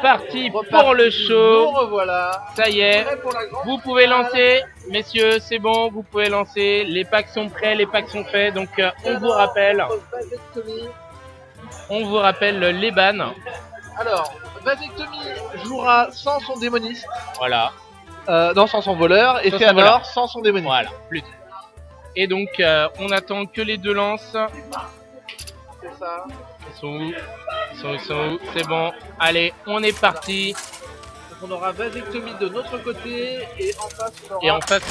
Parti pour le show. Nous revoilà. Ça y est, vous pouvez lancer, messieurs, c'est bon, vous pouvez lancer. Les packs sont prêts, les packs sont faits. Donc on vous rappelle les bans. Alors, Vasectomie jouera sans son démoniste. Voilà. Non, sans son voleur. Et Sans son Féanor voleur. sans son démoniste. Voilà, plus. Et donc on attend que les deux lancent. C'est ça. Ils sont où? Ils sont où? C'est bon. Allez, on est parti. Donc on aura Vasectomie de notre côté et en face on aura Et en face,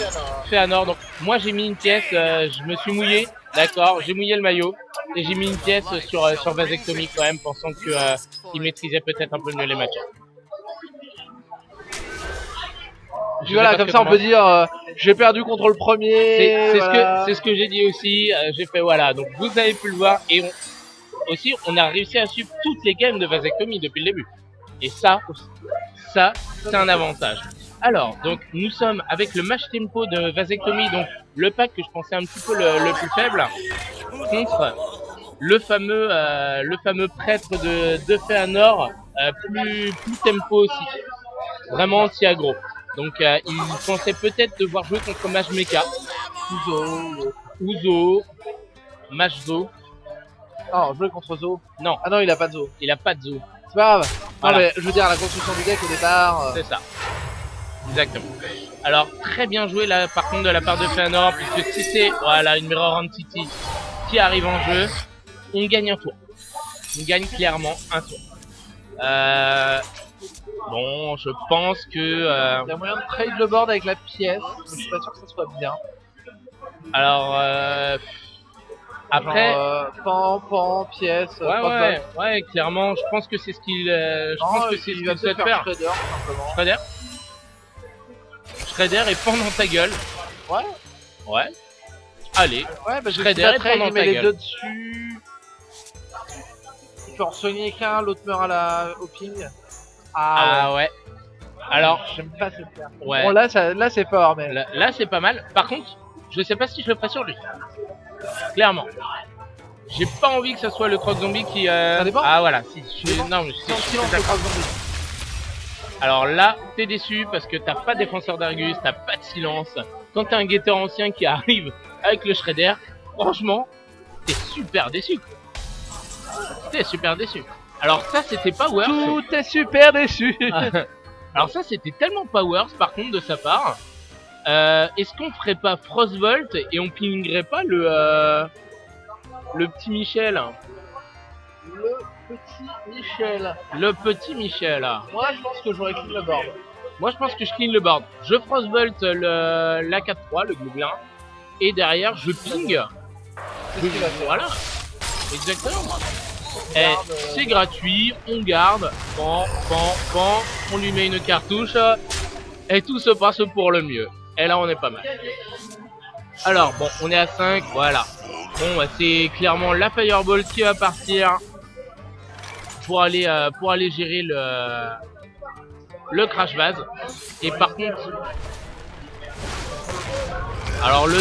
Féanor. Donc moi j'ai mis une pièce, je me suis mouillé, d'accord, j'ai mouillé le maillot et j'ai mis une pièce sur Vasectomie quand même, pensant que qu'il maîtrisait peut-être un peu mieux les matchs. Puis voilà, comme ça on peut dire j'ai perdu contre le premier. C'est ce que j'ai dit aussi. J'ai fait voilà. Donc vous avez pu le voir et on a réussi à suivre toutes les games de Vasectomie depuis le début. Et ça c'est un avantage. Alors, donc nous sommes avec le match tempo de Vasectomie, donc le pack que je pensais un petit peu le plus faible, contre le fameux prêtre de Féanor, plus tempo aussi, vraiment anti-aggro. Donc il pensait peut-être devoir jouer contre Mage Mecha, Uzo, Mage Zo. Non, jouer contre Zo. Non. Ah non, il a pas de Zo. Il a pas de Zo. C'est pas grave. Voilà. Non mais je veux dire la construction du deck au départ. C'est ça. Exactement. Alors très bien joué là par contre de la part de Féanor, puisque si c'est voilà une Mirror Entity qui arrive en jeu, on gagne un tour. On gagne clairement un tour. Bon, je pense que Il y a moyen de trade le board avec la pièce, mais je suis pas sûr que ça soit bien. alors après pan, pièce, ouais, clairement, je pense que c'est ce qu'il souhaite faire. Shredder, tout simplement. Shredder et pan dans ta gueule. Ouais. Allez. Ouais, bah Shredder et pan dans il ta met les gueule. deux dessus. Il peut en soigner qu'un, l'autre meurt au ping. Ah ouais. Alors, j'aime pas cette carte. Ouais. Bon là c'est fort, mais là c'est pas mal. Par contre, je sais pas si je le ferai sur lui. Clairement. J'ai pas envie que ça soit le croc zombie qui. Ça dépend. Ah voilà, si. Non, mais silence le croc zombie. Alors là, t'es déçu parce que t'as pas de défenseur d'Argus, t'as pas de silence. Quand t'as un guetteur ancien qui arrive avec le Shredder, franchement, t'es super déçu. T'es super déçu. Alors ça, c'était Powers. Tout est super déçu. Alors ça, c'était tellement Powers par contre de sa part. Est-ce qu'on ferait pas Frostbolt et on pingerait pas le petit Michel? Le petit Michel. Moi je pense que j'aurais clean le board. Moi je pense que je clean le board. Je Frostbolt la 4-3, le gobelin. Et derrière je ping. C'est ce qu'il va faire. Voilà. Exactement. Et c'est gratuit, on garde. Pan, on lui met une cartouche. Et tout se passe pour le mieux. Et là on est pas mal. Alors bon, on est à 5, voilà. Bon, c'est clairement la Fireball qui va partir pour aller gérer le Crash Vase. Et par contre, alors le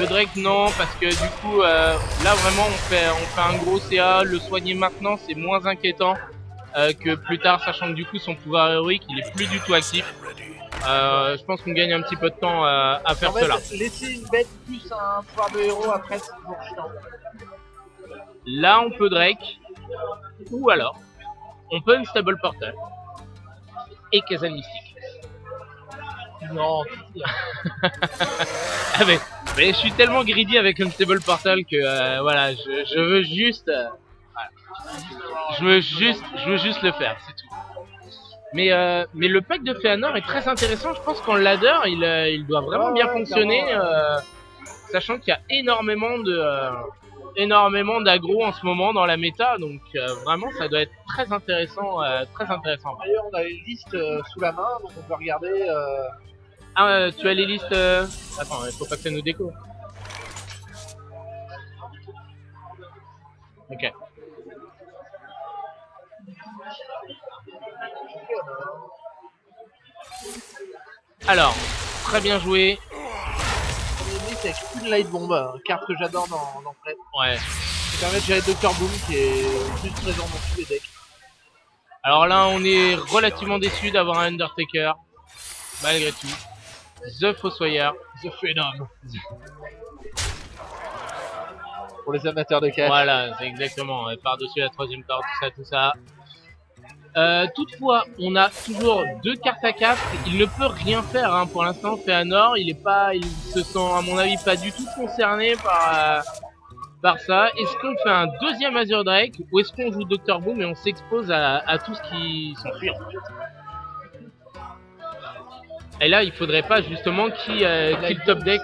Drake non, parce que du coup là vraiment on fait un gros CA. Le soigner maintenant c'est moins inquiétant que plus tard, sachant que du coup son pouvoir héroïque il est plus du tout actif. Je pense qu'on gagne un petit peu de temps à faire cela. Laisser une bête plus un pouvoir de héros après c'est toujours chiant. Là on peut Drake, ou alors on peut Unstable Portal et Kazan Mystique. Non, Ah mais je suis tellement greedy avec Unstable Portal que voilà, je veux juste je veux juste le faire, c'est tout. Mais le pack de Féanor est très intéressant. Je pense qu'en ladder il doit vraiment bien fonctionner, sachant qu'il y a énormément d'aggro en ce moment dans la méta, donc vraiment ça doit être très intéressant. D'ailleurs on a une liste sous la main, donc on peut regarder. Ah, tu as les listes. Attends, il faut pas que ça nous déco. Ok. Alors, très bien joué. Une liste avec une Light Bomb, carte que j'adore dans Prêtre. Ouais. Ça permet de gérer Dr Boom qui est juste présent dans tous les decks. Alors là, on est relativement déçu d'avoir un Undertaker, malgré tout. The Fossoyeur. The Phenom. Pour les amateurs de catch. Voilà, c'est exactement. Par-dessus la troisième corde, tout ça. Toutefois, on a toujours 2 cartes à 4. Il ne peut rien faire hein, pour l'instant. Feanor, il se sent à mon avis pas du tout concerné par ça. Est-ce qu'on fait un deuxième Azure Drake ou est-ce qu'on joue Dr Boom et on s'expose à tout ce qui s'enfuit en fait. Et là, il faudrait pas justement qu'il top deck.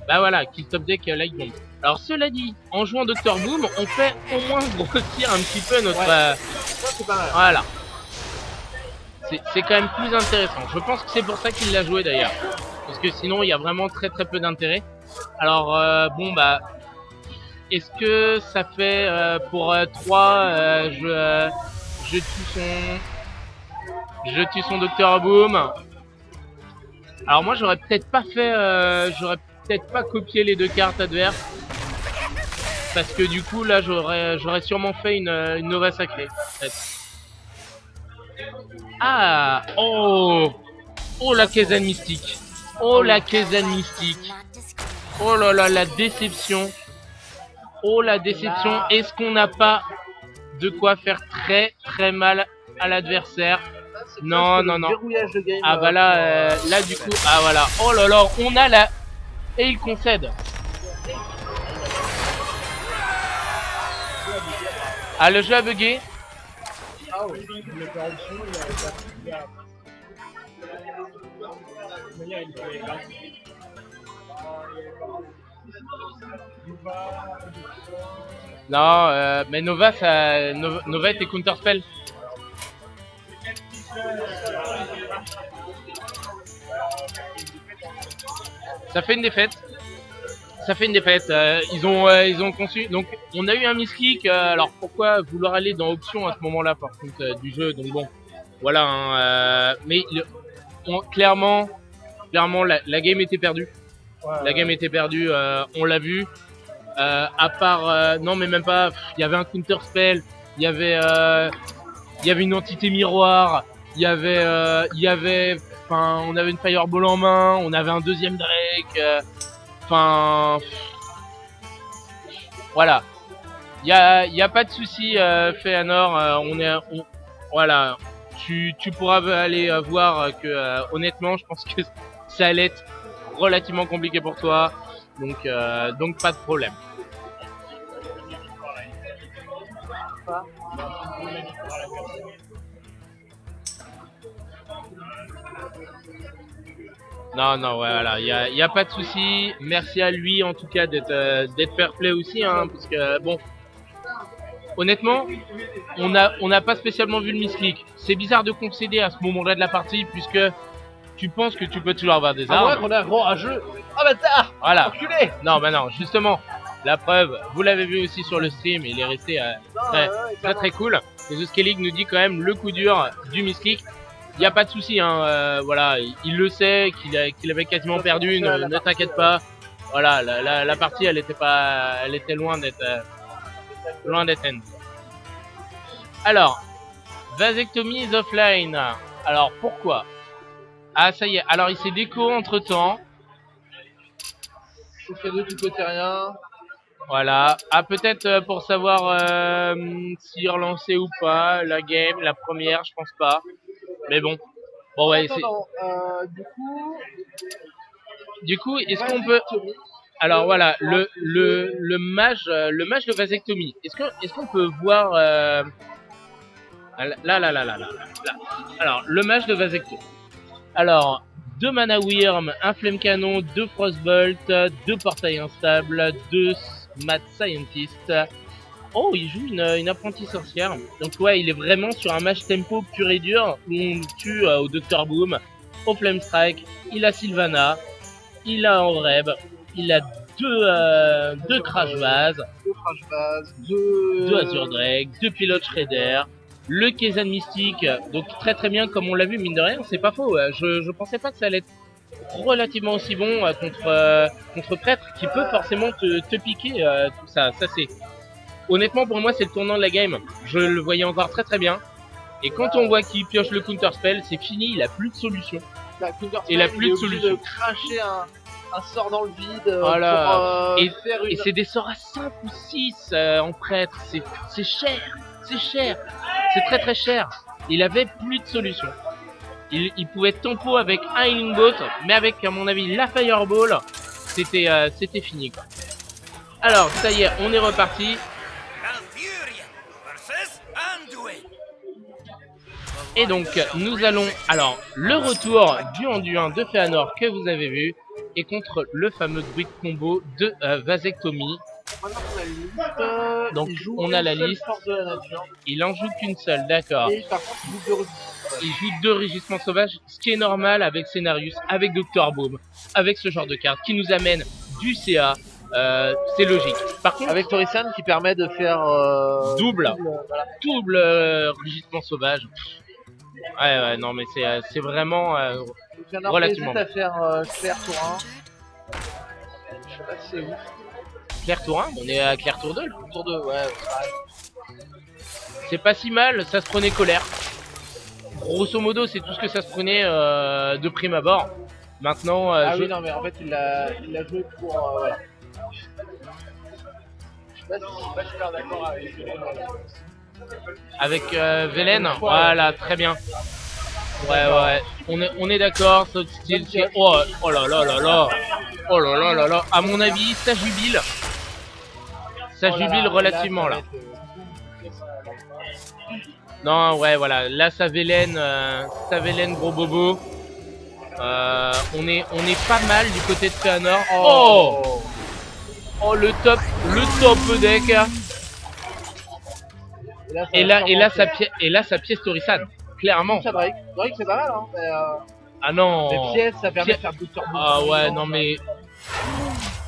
Bah voilà, qu'il top deck Light Bomb. Alors cela dit, en jouant Dr Boom, on fait au moins grossir un petit peu notre. Ouais. C'est pas mal. Voilà. C'est quand même plus intéressant. Je pense que c'est pour ça qu'il l'a joué d'ailleurs. Parce que sinon, il y a vraiment très peu d'intérêt. Alors bon bah, est-ce que ça fait pour 3, je tue son Dr Boom. Alors moi j'aurais peut-être pas copié les 2 cartes adverses. Parce que du coup là j'aurais sûrement fait une Nova Sacrée. Ah oh la Kaizen mystique. Oh la Kaizen mystique. Oh là là la déception. Oh la déception. Est-ce qu'on n'a pas de quoi faire très mal à l'adversaire? Non. Ah bah là, là du coup, ah voilà. Oh là là, on a la... Et il concède. Ah, le jeu a bugué. Non, mais Nova était counterspell. Ça fait une défaite. Ils ont conçu. Donc, on a eu un misclick. Alors, pourquoi vouloir aller dans option à ce moment-là, par contre, du jeu? Donc bon, voilà. Hein, mais clairement, la game était perdue. La game était perdue. On l'a vu. À part, non, mais même pas. Il y avait un counter spell. Il y avait une entité miroir. On avait une fireball en main. On avait un deuxième Drake. Enfin, voilà. Il y a pas de souci, Feanor. Voilà. Tu pourras aller voir que honnêtement, je pense que ça allait être relativement compliqué pour toi. Donc pas de problème. Non, ouais, voilà, il y a pas de souci. Merci à lui en tout cas d'être fair play aussi, hein, parce que bon, honnêtement, on n'a pas spécialement vu le misclick. C'est bizarre de concéder à ce moment-là de la partie puisque tu penses que tu peux toujours avoir des armes. Ah ouais, qu'on a un gros jeu. Ah bâtard. Voilà. Enculé. Non, justement, la preuve, vous l'avez vu aussi sur le stream, il est resté très cool. Et The Skellig nous dit quand même le coup dur du misclick. Il n'y a pas de souci, hein, voilà, il le sait qu'il avait quasiment perdu, ne t'inquiète pas. Voilà, la partie elle était loin d'être end. Alors, vasectomie is offline. Alors pourquoi? Ah ça y est, alors il s'est déco entre temps. Cadeau du côté rien. Voilà. Ah peut-être pour savoir si relancer ou pas la game, la première, je pense pas. Mais bon. Bon ouais, c'est. Du coup, est-ce qu'on peut. Alors voilà, le mage de vasectomie. Est-ce qu'on peut voir là. Alors, le mage de vasectomie. Alors, 2 mana wyrm, un flame canon, 2 frostbolt, 2 portails instables, 2 mad scientist. Oh, il joue une apprentie sorcière. Donc ouais, il est vraiment sur un mage tempo pur et dur où on tue au Dr Boom, au flame strike. Il a Sylvana, il a Oreb, il a deux Crash Vase, 2 Azure Drake, 2 Pilot Shredder, le Kaizen Mystique, donc très bien comme on l'a vu, mine de rien, c'est pas faux. Je pensais pas que ça allait être relativement aussi bon contre Prêtre qui peut forcément te piquer tout ça. Ça c'est honnêtement pour moi c'est le tournant de la game. Je le voyais encore très bien. Et quand on voit qu'il pioche le counterspell, c'est fini, il a plus de solution. Il a plus de solution. De cracher un sort dans le vide voilà. pour faire une... Et c'est des sorts à 5 ou 6 en prêtre. C'est cher. C'est cher. C'est très très cher. Il avait plus de solution. Il pouvait tempo avec un Healing Bolt, mais avec, à mon avis, la Fireball, c'était fini, quoi. Alors, ça y est, on est reparti. Et donc, nous allons... Alors, le retour du Enduit 1 de Fëanor que vous avez vu, et contre le fameux druide combo de Vasectomie. Donc, on a la liste. Il en joue qu'une seule, d'accord. Et par contre, il joue 2 rugissements sauvages, ce qui est normal avec Cenarius, avec Dr Boom, avec ce genre de carte qui nous amène du CA. C'est logique. Par contre, avec Torisan qui permet de faire double rugissement sauvage. Ouais, non, mais c'est vraiment relativement. À faire Clair Tour 1. Je sais pas si c'est où. Clair Tour 1, on est à Clair Tour 2. Tour 2, ouais, c'est pas si mal, ça se prenait colère. Grosso modo, c'est tout ce que ça se prenait de prime abord. Maintenant, oui, non, mais en fait, il l'a joué pour. Voilà. Je sais pas si je suis d'accord avec Velen, voilà, très bien. Ouais, on est d'accord. Oh là là là là. Oh là là là là. À mon avis, ça jubile. Ça jubile relativement là. Non, ouais, voilà. Là, ça Velen gros bobo. On est pas mal du côté de Fëanor. Oh, le top deck. Et là, sa pièce Torisan. Clairement. Ça Drake, c'est pas mal, hein. Mais, ah non. Les pièces, ça permet de faire Booster Boom. Ah ouais, non mais.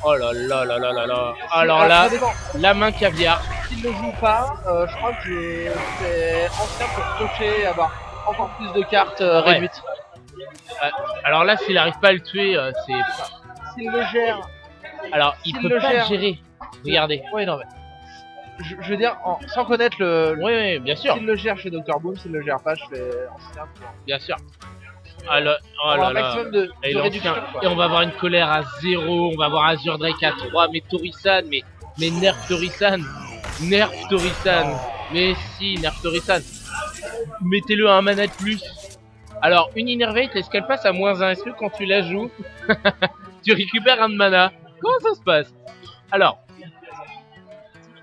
Oh là là là là là là. Alors là, la main caviar. S'il ne joue pas, je crois que c'est ancien pour cocher et avoir encore plus de cartes réduites. Alors là, s'il n'arrive pas à le tuer, c'est. S'il le gère. Alors, il peut pas le gérer. Regardez. Oui, non mais. Je veux dire, sans connaître le. Oui, bien sûr. S'il le gère chez Dr Boom, s'il le gère pas, je fais ancien. Bien sûr. Alors, oh là là. De réduction, et on va avoir une colère à 0, on va avoir Azure Drake à 3, mais Torisan, mais nerf Torisan. Nerf Torisan. Mais si, nerf Torisan. Mettez-le à un mana de plus. Alors, une Innervate, est-ce qu'elle passe à -1 SP quand tu la joues? Tu récupères un de mana. Comment ça se passe? Alors,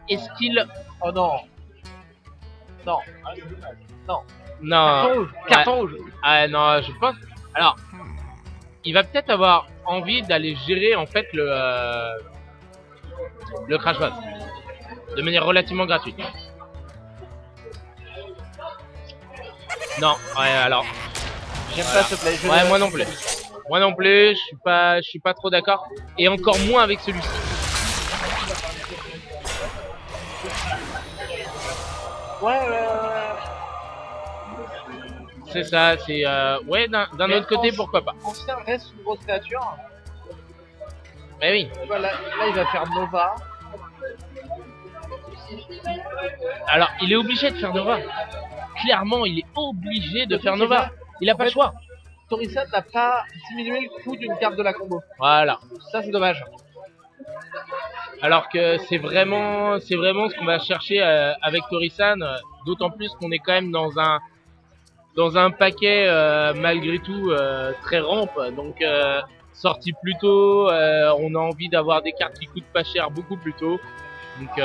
est-ce qu'il... Oh non. Non. Non. Carton rouge. Ah non, je pense... Alors, il va peut-être avoir envie d'aller gérer en fait le Crash Bot. De manière relativement gratuite. Non, ouais, alors... J'aime pas ce play. Ouais, moi non plus. Moi non plus, je suis pas trop d'accord. Et encore moins avec celui-ci. Ouais. C'est ça, c'est... Ouais, d'un autre côté, pourquoi pas. Ancien reste une grosse créature. Mais oui. Voilà, là, il va faire Nova. Alors, il est obligé de faire Nova. Clairement, il est obligé de faire Nova. Il a pas le choix. Torisan n'a pas diminué le coût d'une carte de la combo. Voilà. Ça, c'est dommage. Alors que c'est vraiment ce qu'on va chercher avec Torisan, d'autant plus qu'on est quand même dans un paquet malgré tout très rampe. Donc sorti plus tôt, on a envie d'avoir des cartes qui coûtent pas cher beaucoup plus tôt. Donc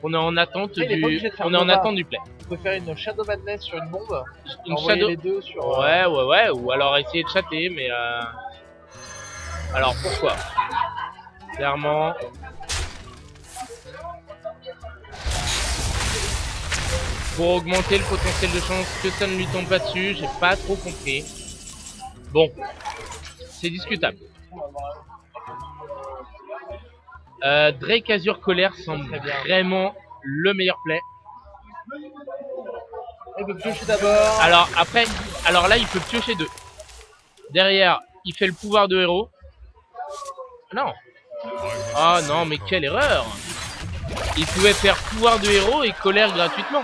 on est en attente du play. On peut faire une Shadow Madness sur une bombe. Une Shadow... les deux sur. Ouais. Ou alors essayer de chatter, mais alors pourquoi? Clairement. Pour augmenter le potentiel de chance que ça ne lui tombe pas dessus, j'ai pas trop compris. Bon, c'est discutable. Drake Azure Colère semble vraiment le meilleur play. Il peut piocher d'abord. Alors là, il peut piocher 2. Derrière, il fait le pouvoir de héros. Non. Ah non, mais quelle erreur! Il pouvait faire pouvoir de héros et colère gratuitement.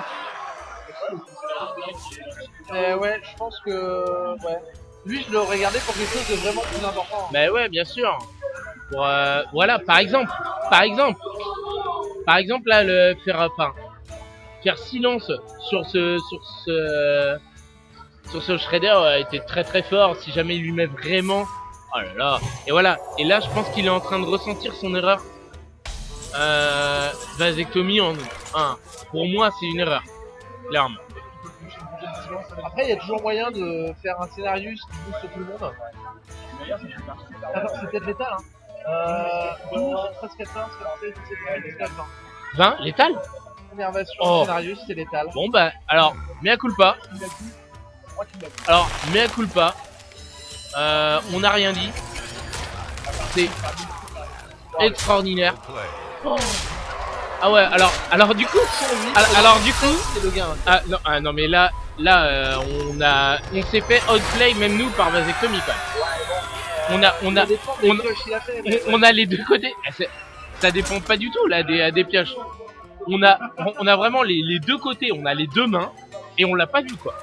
Ouais, je pense que ouais. Lui, je le regardais pour quelque chose de vraiment plus important. Bah ouais, bien sûr. Pour, voilà, par exemple, par exemple là, le faire silence sur ce Shredder a été très très fort. Si jamais il lui met vraiment, oh là là. Et voilà. Et là, je pense qu'il est en train de ressentir son erreur. Vasectomie en 1. Pour moi, c'est une erreur, clairement. Après, il y a toujours moyen de faire un scénario qui booste tout le monde. Attends, c'est peut-être létal, hein. 12, 13, 14, 16, 17, 18, 19, 20. 20, létal. Première version Oh. scénario, c'est létal. Bon bah, alors, mea culpa. Alors, mea culpa. On n'a rien dit. C'est extraordinaire. Oh. Ah ouais, alors du coup, alors du coup, C'est le gain. ah non mais là, on s'est fait outplay même nous par vasectomie quand même. On a les deux côtés. Ça dépend pas du tout là des pioches. On a vraiment les deux côtés. On a les deux mains et on l'a pas vu quoi.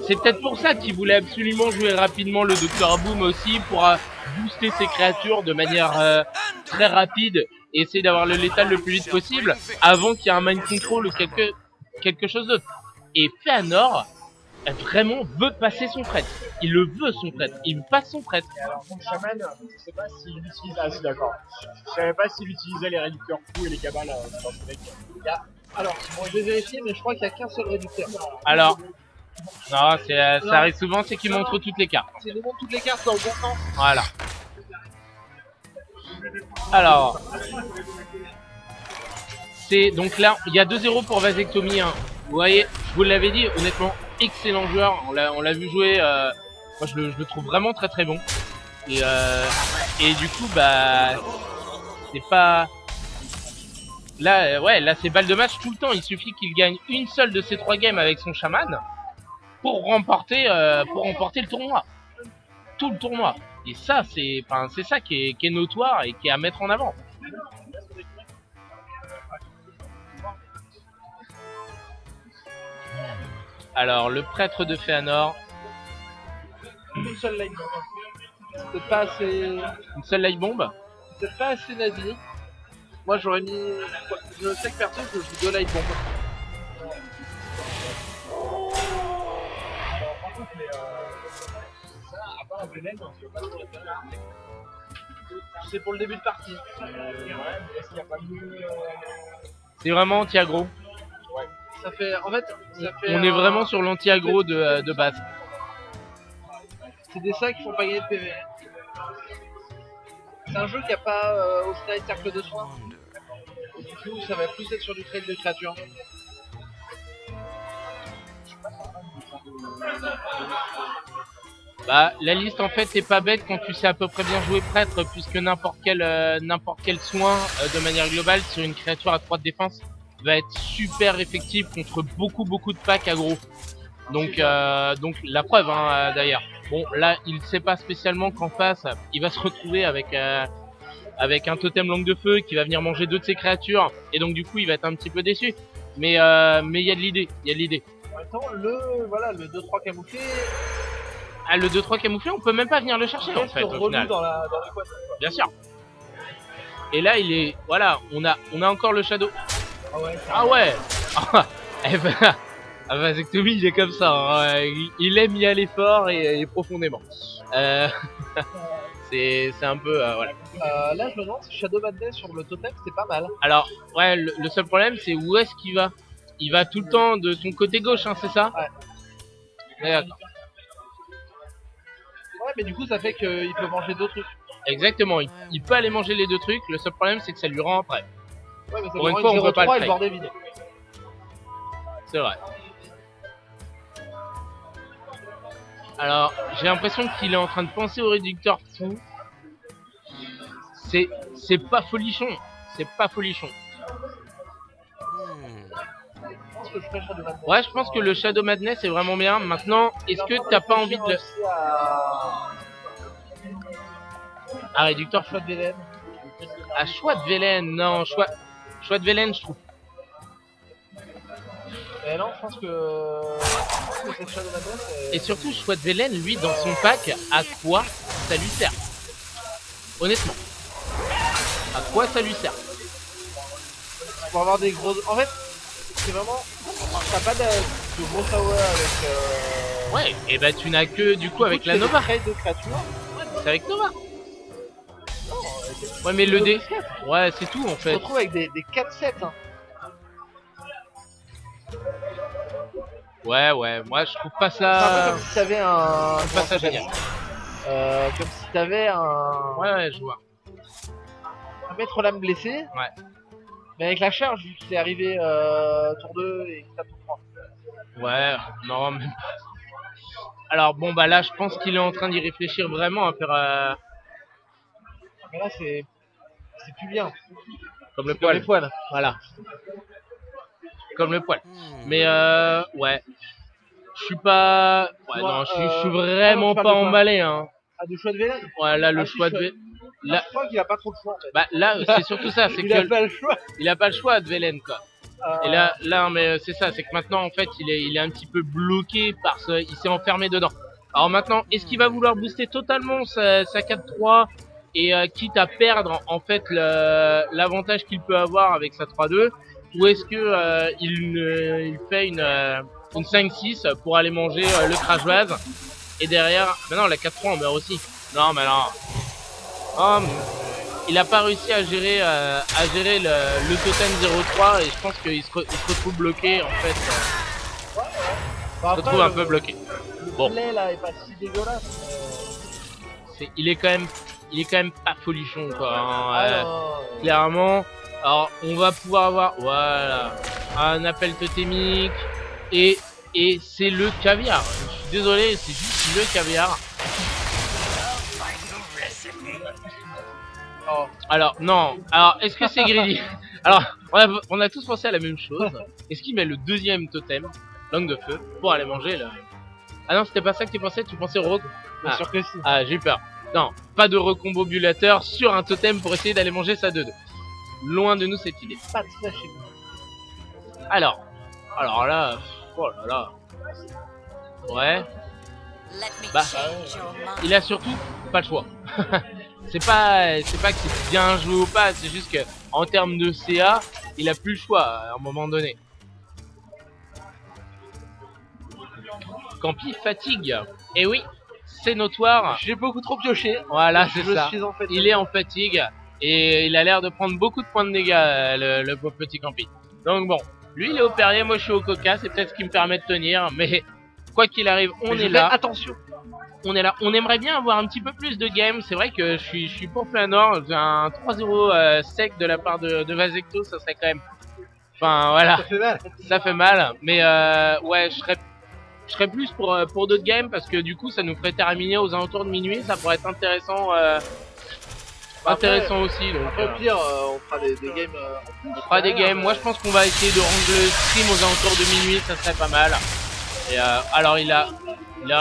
C'est peut-être pour ça qu'il voulait absolument jouer rapidement le Dr Boom aussi pour booster ses créatures de manière très rapide et essayer d'avoir le létal le plus vite possible avant qu'il y ait un mind control ou quelque chose d'autre. Et Fëanor vraiment veut passer son prêtre. Il le veut son prêtre. Il passe son prêtre. Et alors, son chaman, je sais pas s'il utilise. Ah, si, d'accord. Je savais pas s'il utilisait les réducteurs fous et les cabales dans ce deck. Alors, bon, je vais vérifier, mais je crois qu'il n'y a qu'un seul réducteur. Alors, non, ça arrive souvent, c'est qu'il montre toutes les cartes. C'est nous montre toutes les cartes dans le bon sens. Voilà. Alors, c'est donc là, il y a 2-0 pour Vasectomie. Hein. Vous voyez, je vous l'avais dit, honnêtement, excellent joueur. On l'a vu jouer. Moi, je le trouve vraiment très très bon. Et du coup, bah, c'est pas. Là, ouais, là, c'est balle de match tout le temps. Il suffit qu'il gagne une seule de ces 3 games avec son chaman pour remporter le tournoi. Tout le tournoi. Et ça, c'est ça qui est notoire et qui est à mettre en avant. Alors, le prêtre de Fëanor. Une seule light bomb. C'est peut-être pas assez. Une seule light bomb. C'est peut-être pas assez nazi. Moi, j'aurais mis. Je sais que perso, je joue 2 light bombs. C'est pour le début de partie. C'est vraiment anti-aggro. Ça fait. En fait, ça fait. On est vraiment sur l'anti-aggro de base. C'est des sacs qui font pas gagner de PV. C'est un jeu qui a pas au final cercle de soins. Du coup, ça va plus être sur du trade de créatures. Bah, la liste en fait est pas bête quand tu sais à peu près bien jouer prêtre, puisque n'importe quel soin de manière globale sur une créature à 3 de défense va être super effectif contre beaucoup de packs aggro. Donc la preuve hein, d'ailleurs. Bon là il sait pas spécialement qu'en face il va se retrouver avec un totem langue de feu qui va venir manger 2 de ses créatures et donc du coup il va être un petit peu déçu. Mais il y a de l'idée, il y a de l'idée. En même temps, le 2-3 camouflé. Ah, le 2-3 camouflé, on peut même pas venir le chercher en fait au final. Dans l'équation. Bien sûr. Et là il est voilà, on a encore le shadow. Ah ouais. Eh ben, Vasectomie il est comme ça, hein. Il aime y aller fort et profondément. C'est un peu voilà. Là je me demande si Shadow Madness sur le totem c'est pas mal. Alors ouais, le seul problème c'est où est-ce qu'il va. Il va tout le temps de ton côté gauche, hein, c'est ça? Ouais. D'accord. Ouais, mais du coup ça fait qu'il peut manger 2 trucs. Exactement, il peut aller manger les 2 trucs. Le seul problème c'est que ça lui rend après. Ouais, mais ça pour une fois on peut pas le le bordel vide. C'est vrai. Alors, j'ai l'impression qu'il est en train de penser au réducteur fou. C'est pas folichon. C'est pas folichon. Ouais, je pense que le Shadow Madness est vraiment bien. Maintenant, est-ce que t'as pas envie de le... Un réducteur choix de Velen. Ah, choix de Velen, non, choix de Velen, je trouve. Et non, je pense que cette Shadow Madness Et surtout, choix de Velen, lui, dans son pack, à quoi ça lui sert? Honnêtement. À quoi ça lui sert? pour avoir des gros. En fait, c'est vraiment. T'as pas de gros tower avec. Ouais, et bah tu n'as que du coup avec la Nova. Trade de créatures. Ouais, c'est avec Nova. Non, Ouais, mais le dé. disquette. Ouais, c'est tout en Tu te fait. retrouves avec des 4-7. Hein. Ouais, moi je trouve pas C'est un peu ça. comme si t'avais un. Je trouve pas ça génial. Comme si t'avais un. Ouais, je vois. Un maître lame blessé. Ouais. Mais avec la charge, vu qu'il est arrivé tour 2 et qu'il tape tour 3. Ouais, non, même pas. Alors bon, bah là, je pense qu'il est en train d'y réfléchir vraiment à faire Mais là, c'est plus bien. comme le C'est comme les poil. poils. Voilà. Comme le poil. Mais ouais. Je suis pas. Ouais, Moi, non, je suis non, vraiment tu parles pas de quoi emballé, hein. Ah, du choix de Velen. Ouais, là, le Ah, si, choix choix- de. Là, Je crois qu'il a pas trop le choix en fait. bah, là, c'est surtout ça, c'est Il a que pas le choix. il a pas le choix de Velen, quoi. Et là, mais c'est ça, c'est que maintenant, en fait, il est un petit peu bloqué parce qu'il s'est enfermé dedans. Alors maintenant, est-ce qu'il va vouloir booster totalement sa 4-3 et quitte à perdre en fait l'avantage qu'il peut avoir avec sa 3-2, ou est-ce que il fait une 5-6 pour aller manger le crash vase et derrière, mais non, la 4-3 on meurt aussi. Non, mais non. Oh, il a pas réussi à gérer le totem 0-3 et je pense qu'il se retrouve bloqué en fait. Il se retrouve un peu bloqué. Bon. Le play là est pas si dégueulasse. Il est quand même pas folichon quoi. Hein, Ah non. clairement. Alors on va pouvoir avoir voilà un appel totémique et c'est le caviar. Je suis désolé, c'est juste le caviar. Oh. Alors non. Alors est-ce que c'est greedy? Alors on a tous pensé à la même chose. Est-ce qu'il met le deuxième totem, langue de feu, pour aller manger là? Ah non, c'était pas ça que tu pensais au rogue? Bien sûr que si. Ah, j'ai eu peur. Non, pas de recombobulateur sur un totem pour essayer d'aller manger sa 2-2. Loin de nous cette idée. Pas de slash chez vous. Alors là, oh là là. Ouais, bah, il a surtout pas le choix. c'est pas que c'est bien joué ou pas, c'est juste que en termes de CA, il a plus le choix à un moment donné. Campi fatigue. Et oui, c'est notoire. J'ai beaucoup trop pioché. Voilà, c'est Je ça. suis en fait. Il est en fatigue et il a l'air de prendre beaucoup de points de dégâts, le pauvre petit Campi. Donc bon, lui il est au Perrier, moi je suis au Coca, c'est peut-être ce qui me permet de tenir, mais quoi qu'il arrive, on Mais est je là. fais attention. On est là. On aimerait bien avoir un petit peu plus de game. C'est vrai que je suis pour Fëanor. J'ai un 3-0 sec de la part de Vasecto, ça serait quand même. Enfin voilà, Ça fait mal. ça fait mal. Mais ouais, je serais plus pour d'autres games parce que du coup ça nous ferait terminer aux alentours de minuit. Ça pourrait être intéressant. Intéressant aussi. Donc, Après, au pire, on fera des games. on fera des games. Moi je pense qu'on va essayer de rendre le stream aux alentours de minuit. Ça serait pas mal. Et alors il a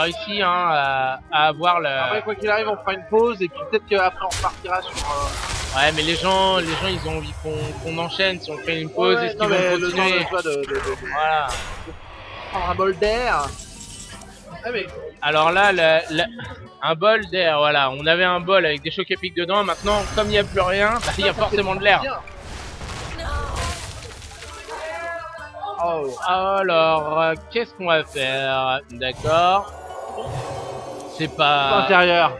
réussi hein, à avoir le. Après, quoi qu'il arrive, on fera une pause et puis peut-être qu'après on repartira sur. Ouais, mais les gens ils ont envie qu'on enchaîne. Si on fait une pause, est-ce qu'ils non, mais vont le temps continuer? de, toi, de Voilà. prendre un bol d'air. Ah, mais Alors là, un bol d'air, voilà. On avait un bol avec des chocs épiques dedans. Maintenant, comme il n'y a plus rien, bah, il y a forcément de l'air. bien. Oh. Alors, qu'est-ce qu'on va faire? D'accord. C'est pas. Intérieur.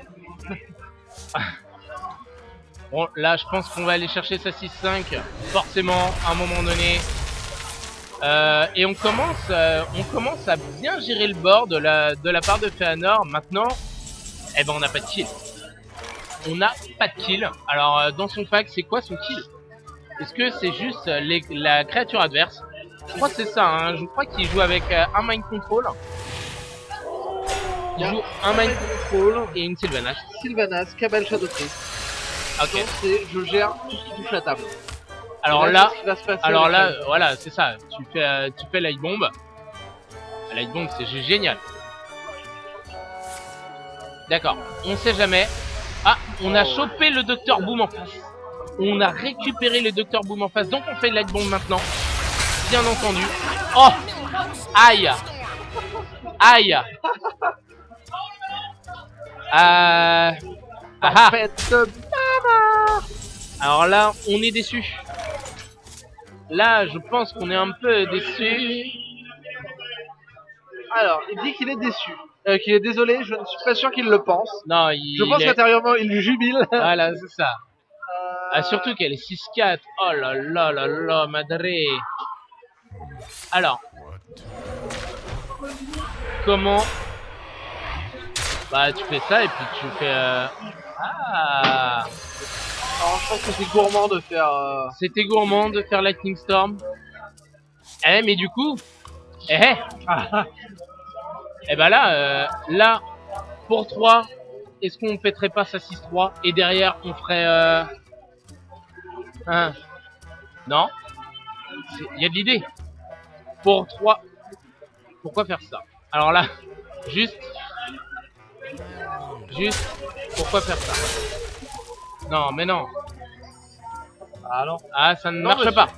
Bon, là, je pense qu'on va aller chercher sa 6-5, forcément, à un moment donné. Et on commence à bien gérer le board de la part de Fëanor. Maintenant, eh ben, on n'a pas de kill. On n'a pas de kill. Alors, dans son pack, c'est quoi son kill? Est-ce que c'est juste la créature adverse? Je crois que c'est ça, hein. Je crois qu'il joue avec un Mind Control. Il joue un Mind Control et une Sylvanas. Sylvanas, Cabal Shadowpriest. Ok. Donc c'est je gère tout ce qui touche la table. Alors Et là, qu'est-ce qui va se passer alors avec là, elle voilà, c'est ça. Tu fais Light Bomb. Light Bomb, c'est génial. D'accord. On sait jamais. Ah, on a chopé le Dr Boom en face. On a récupéré le Dr Boom en face. Donc on fait Light Bomb maintenant. Bien entendu. Oh, Aïe. Aïe. Ah ah. Faites de maman. Alors là, on est déçu. Là, je pense qu'on est un peu déçu. Alors, il dit qu'il est déçu. Qu'il est désolé, je ne suis pas sûr qu'il le pense. Non, Je pense qu'intérieurement, il jubile. Voilà, c'est ça. Ah, Euh, surtout qu'elle est 6-4. Oh là là là là, madre. Alors, comment... Bah, tu fais ça et puis tu fais... Ah, Alors, je pense que c'est gourmand de faire... c'était gourmand de faire Lightning Storm. Eh, mais du coup... Eh, eh ben là, là, pour 3, est-ce qu'on pèterait pas ça 6-3 et derrière on ferait... Non, il y a de l'idée. Pour 3, pourquoi faire ça? Alors là, juste, pourquoi faire ça? Non, mais non. Ah non. Ah, ça ne Non, marche monsieur. pas.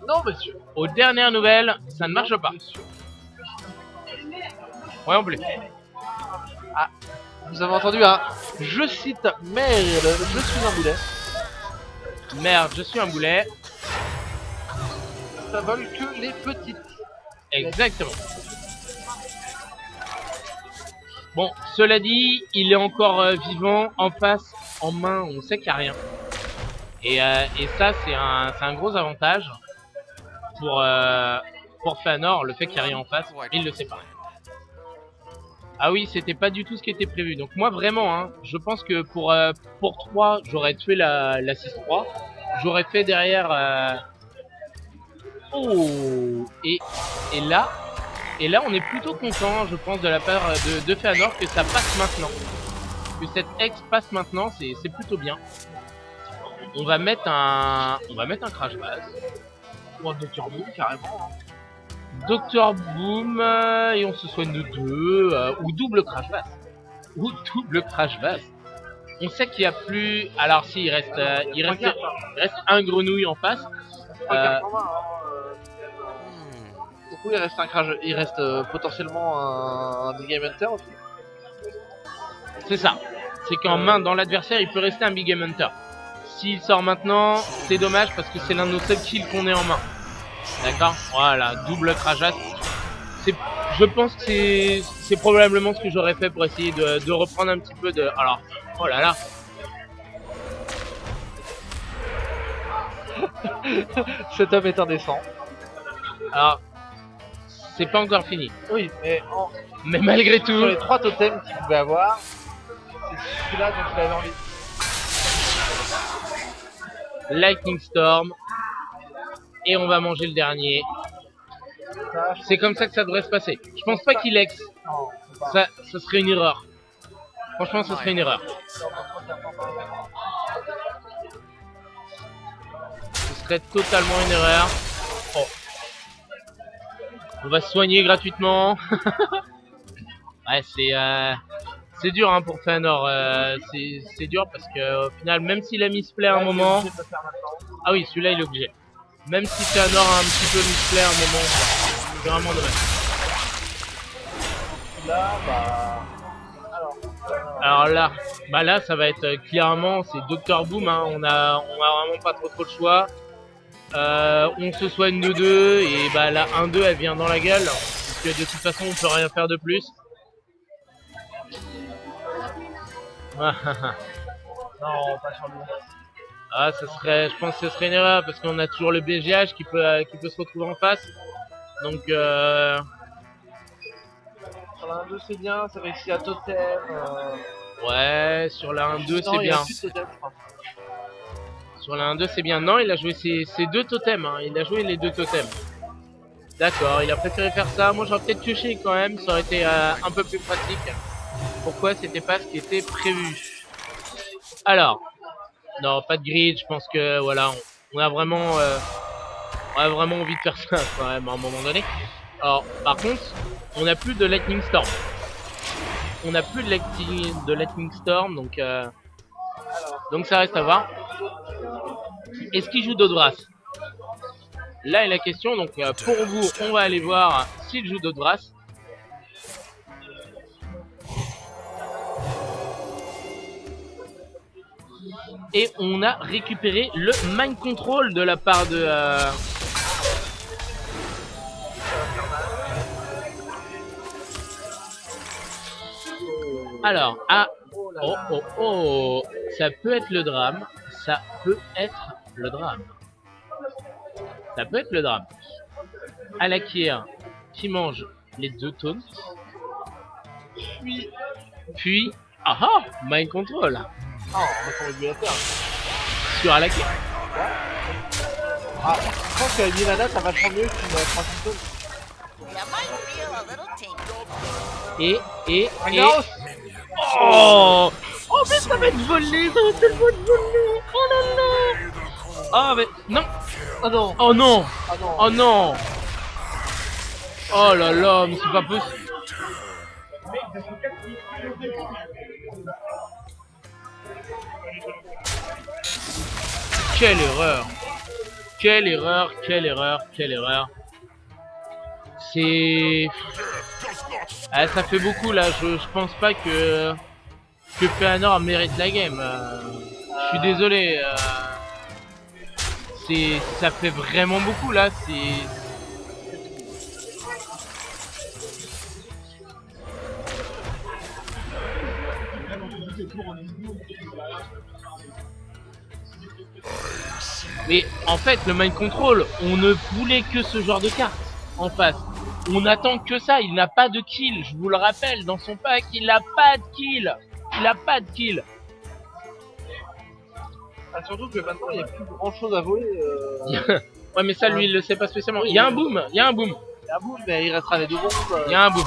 Non, monsieur. Aux dernières nouvelles, ça ne marche pas. Ouais, en plus. Vous avez entendu un... Je cite merde, je suis un boulet. Merde, je suis un boulet. Ça vole que les petites. Exactement. Bon, cela dit, il est encore vivant, en face, en main, on sait qu'il n'y a rien. Et ça, c'est un gros avantage pour Fëanor, le fait qu'il n'y a rien en face, il le sait pas. Ah oui, c'était pas du tout ce qui était prévu. Donc moi, vraiment, hein, je pense que pour 3, j'aurais tué la 6-3. J'aurais fait derrière... Oh, et là, on est plutôt content, je pense, de la part de Fëanor que ça passe maintenant. Que cette ex passe maintenant, c'est plutôt bien. On va mettre un crash base. Ou un Dr Boom, carrément. Dr Boom, et on se soigne de 2, ou double crash base. Ou double crash base. On sait qu'il y a plus... Alors si, il reste un grenouille en face. Du coup, il reste un crash, il reste potentiellement un Big Game Hunter aussi. C'est ça. C'est qu'en main dans l'adversaire, il peut rester un Big Game Hunter. S'il sort maintenant, c'est dommage parce que c'est l'un de nos seuls kills qu'on ait en main. D'accord? Voilà, double crajat. Je pense que c'est probablement ce que j'aurais fait pour essayer de reprendre un petit peu de... Alors, oh là là. Cet homme est indécent. Alors, c'est pas encore fini. Oui, Mais malgré tout... Sur les 3 totems qu'il pouvait avoir, c'est celui-là dont il avait envie. Lightning Storm. Et on va manger le dernier. C'est comme ça que ça devrait se passer. Je pense pas qu'il ex. Ça serait une erreur. Franchement, ça serait une erreur. Ce serait totalement une erreur. Oh. On va se soigner gratuitement. Ouais, c'est dur hein, pour Fëanor. C'est dur parce que au final, même s'il a misplay à un moment... Ah oui, celui-là il est obligé. Même si Fëanor a un petit peu misplay à un moment, c'est vraiment dommage. Là, Alors là, ça va être clairement, c'est Dr Boom. Hein, on a vraiment pas trop de choix. On se soigne de 2 et bah la 1-2 elle vient dans la gueule. Parce que de toute façon, on peut rien faire de plus. non, pas sur lui. Ah, je pense que ce serait une erreur parce qu'on a toujours le BGH qui peut se retrouver en face. Donc Sur la 1-2 c'est bien, ça réussit à totem. ouais, sur la 1-2 c'est bien. Sur la 1-2 c'est bien. Non, il a joué ses 2 totems. Hein. Il a joué les 2 totems. D'accord, il a préféré faire ça. Moi j'aurais peut-être pioché quand même, ça aurait été un peu plus pratique. Pourquoi c'était pas ce qui était prévu? Alors, non, pas de grid, je pense que voilà, on a vraiment envie de faire ça quand même à un moment donné. Alors, par contre, on n'a plus de Lightning Storm. On n'a plus de Lightning Storm, donc ça reste à voir. Est-ce qu'il joue Dodras? là est la question. Donc pour vous, on va aller voir s'il joue d'autres races. Et on a récupéré le mind control de la part de... Alors, oh, ça peut être le drame. Ça peut être le drame. Ça peut être le drame. Alakir qui mange les 2 taunts. Puis, mind control. Ah, on va faire le régulateur. Sur Alakir. Ah, je pense qu'avec Milana, ça va vachement mieux qu'une transition. Et... Ragnaros. Oh, mais ça va être volé, ça va tellement être volé. Oh là là. Ah mais non. Ah non. Oh non. Ah non. Oh non. Oh là là, mais c'est pas possible. Quelle erreur. Quelle erreur, quelle erreur, quelle erreur. C'est... Ah, ça fait beaucoup là, je pense pas que Feanor mérite la game. Je suis désolé. Ça fait vraiment beaucoup là, c'est... Mais en fait, le mind control, on ne voulait que ce genre de carte en face. On attend que ça, il n'a pas de kill, je vous le rappelle, dans son pack, il n'a pas de kill. Il a pas de kill. Ah, surtout que maintenant, il n'y a plus grand chose à voler. Ouais, mais ça, lui, il le sait pas spécialement. Il y a un boom, il y a un boom. Il y a un boom, mais il restera les 2 bombes. Il y a un boom.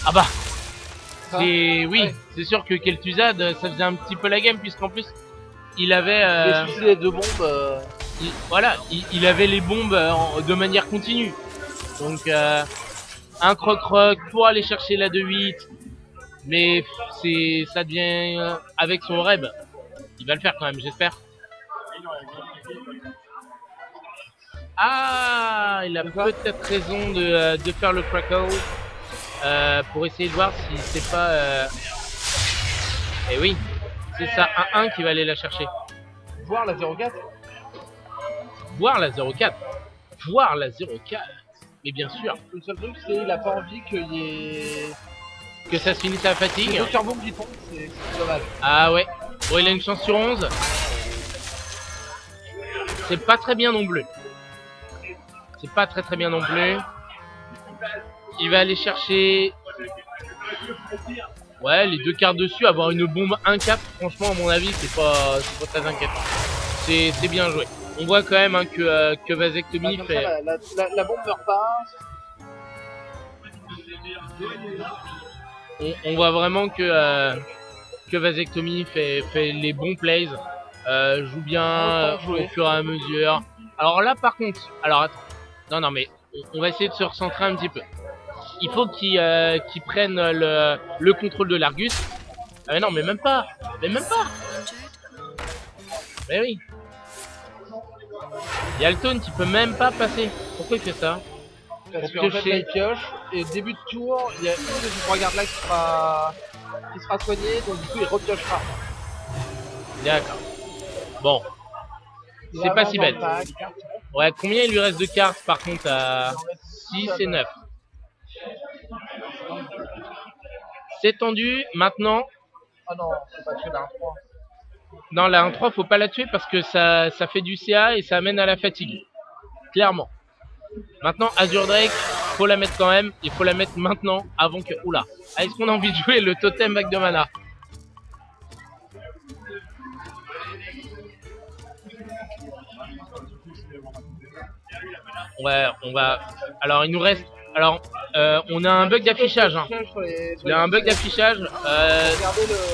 Ah bah. Ça, C'est... Oui, ouais. c'est sûr que Kel'Thuzad, ça faisait un petit peu la game, puisqu'en plus, il avait... Mais si c'est les 2 bombes... Voilà, il avait les bombes de manière continue. Donc, un croc-croc pour aller chercher la 2-8. Mais ça devient avec son Reb. Il va le faire quand même, j'espère. Ah, il a peut-être raison de faire le crackle pour essayer de voir si c'est pas... Eh oui, c'est ça, 1-1 qui va aller la chercher. Voir la 0-4. Voir la 0-4. Voir la 0-4. Mais bien sûr. Le seul truc, c'est qu'il a pas envie qu'il y ait... Que ça se finisse à la fatigue. Les 2 turbombes qui tombent, c'est dommage. Ah ouais. Bon, il a une chance sur 11. C'est pas très bien non plus. C'est pas très bien non plus. Il va aller chercher... Ouais, les 2 cartes dessus, avoir une bombe 1-4, franchement, à mon avis, c'est pas très inquiétant. C'est bien joué. On voit quand même hein, que Vasectomie fait... Ça, la bombe meurt pas. On voit vraiment que Vasectomie fait les bons plays, joue bien au fur et à mesure. Alors là par contre, alors attends, non mais on va essayer de se recentrer un petit peu. Il faut qu'il prenne le contrôle de l'Argus. Ah mais non mais même pas, Mais oui. Il y a le taunt, il peut même pas passer. Pourquoi il fait ça? Parce qu'en fait, là, il pioche, et début de tour, il y a une de ces 3 gardes là qui sera soignée, donc du coup, il repiochera. D'accord. Bon. C'est pas si bête. Ouais, combien il lui reste de cartes par contre à 6 et 9. C'est tendu, maintenant. Ah non, faut pas tuer la 1-3. Non, la 1-3, faut pas la tuer parce que ça fait du CA et ça amène à la fatigue. Clairement. Maintenant, Azure Drake, faut la mettre quand même. Il faut la mettre maintenant avant que... Oula. Est-ce qu'on a envie de jouer le totem back de mana? Ouais, on va... Alors, il nous reste... Alors, on a un bug d'affichage. Hein. Il y a un bug d'affichage.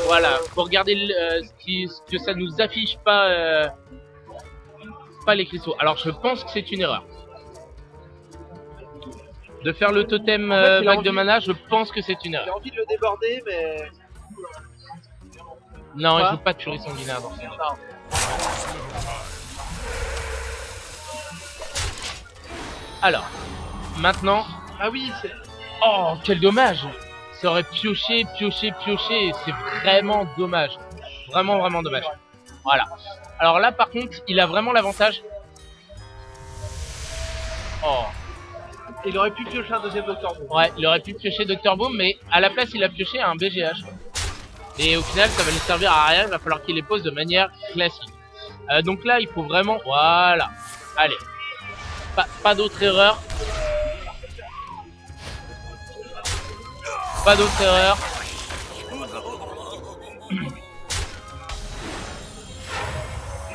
Voilà, pour regarder que ça nous affiche pas les cristaux. Alors, je pense que c'est une erreur. De faire le totem back de mana, je pense que c'est une erreur. J'ai envie de le déborder, mais... Non, il joue pas de Furie Sanguinaire dans ce jeu. Alors, maintenant... Ah oui, c'est... Oh, quel dommage! Ça aurait pioché, et c'est vraiment dommage. Vraiment, vraiment dommage. Voilà. Alors là, par contre, il a vraiment l'avantage. Oh. Il aurait pu piocher un deuxième Dr. Boom. Ouais, il aurait pu piocher Dr. Boom, mais à la place, il a pioché un BGH. Et au final, ça va lui servir à rien. Il va falloir qu'il les pose de manière classique. Donc là, il faut vraiment... Voilà. Allez. Pas d'autre erreur. Pas d'autre erreur.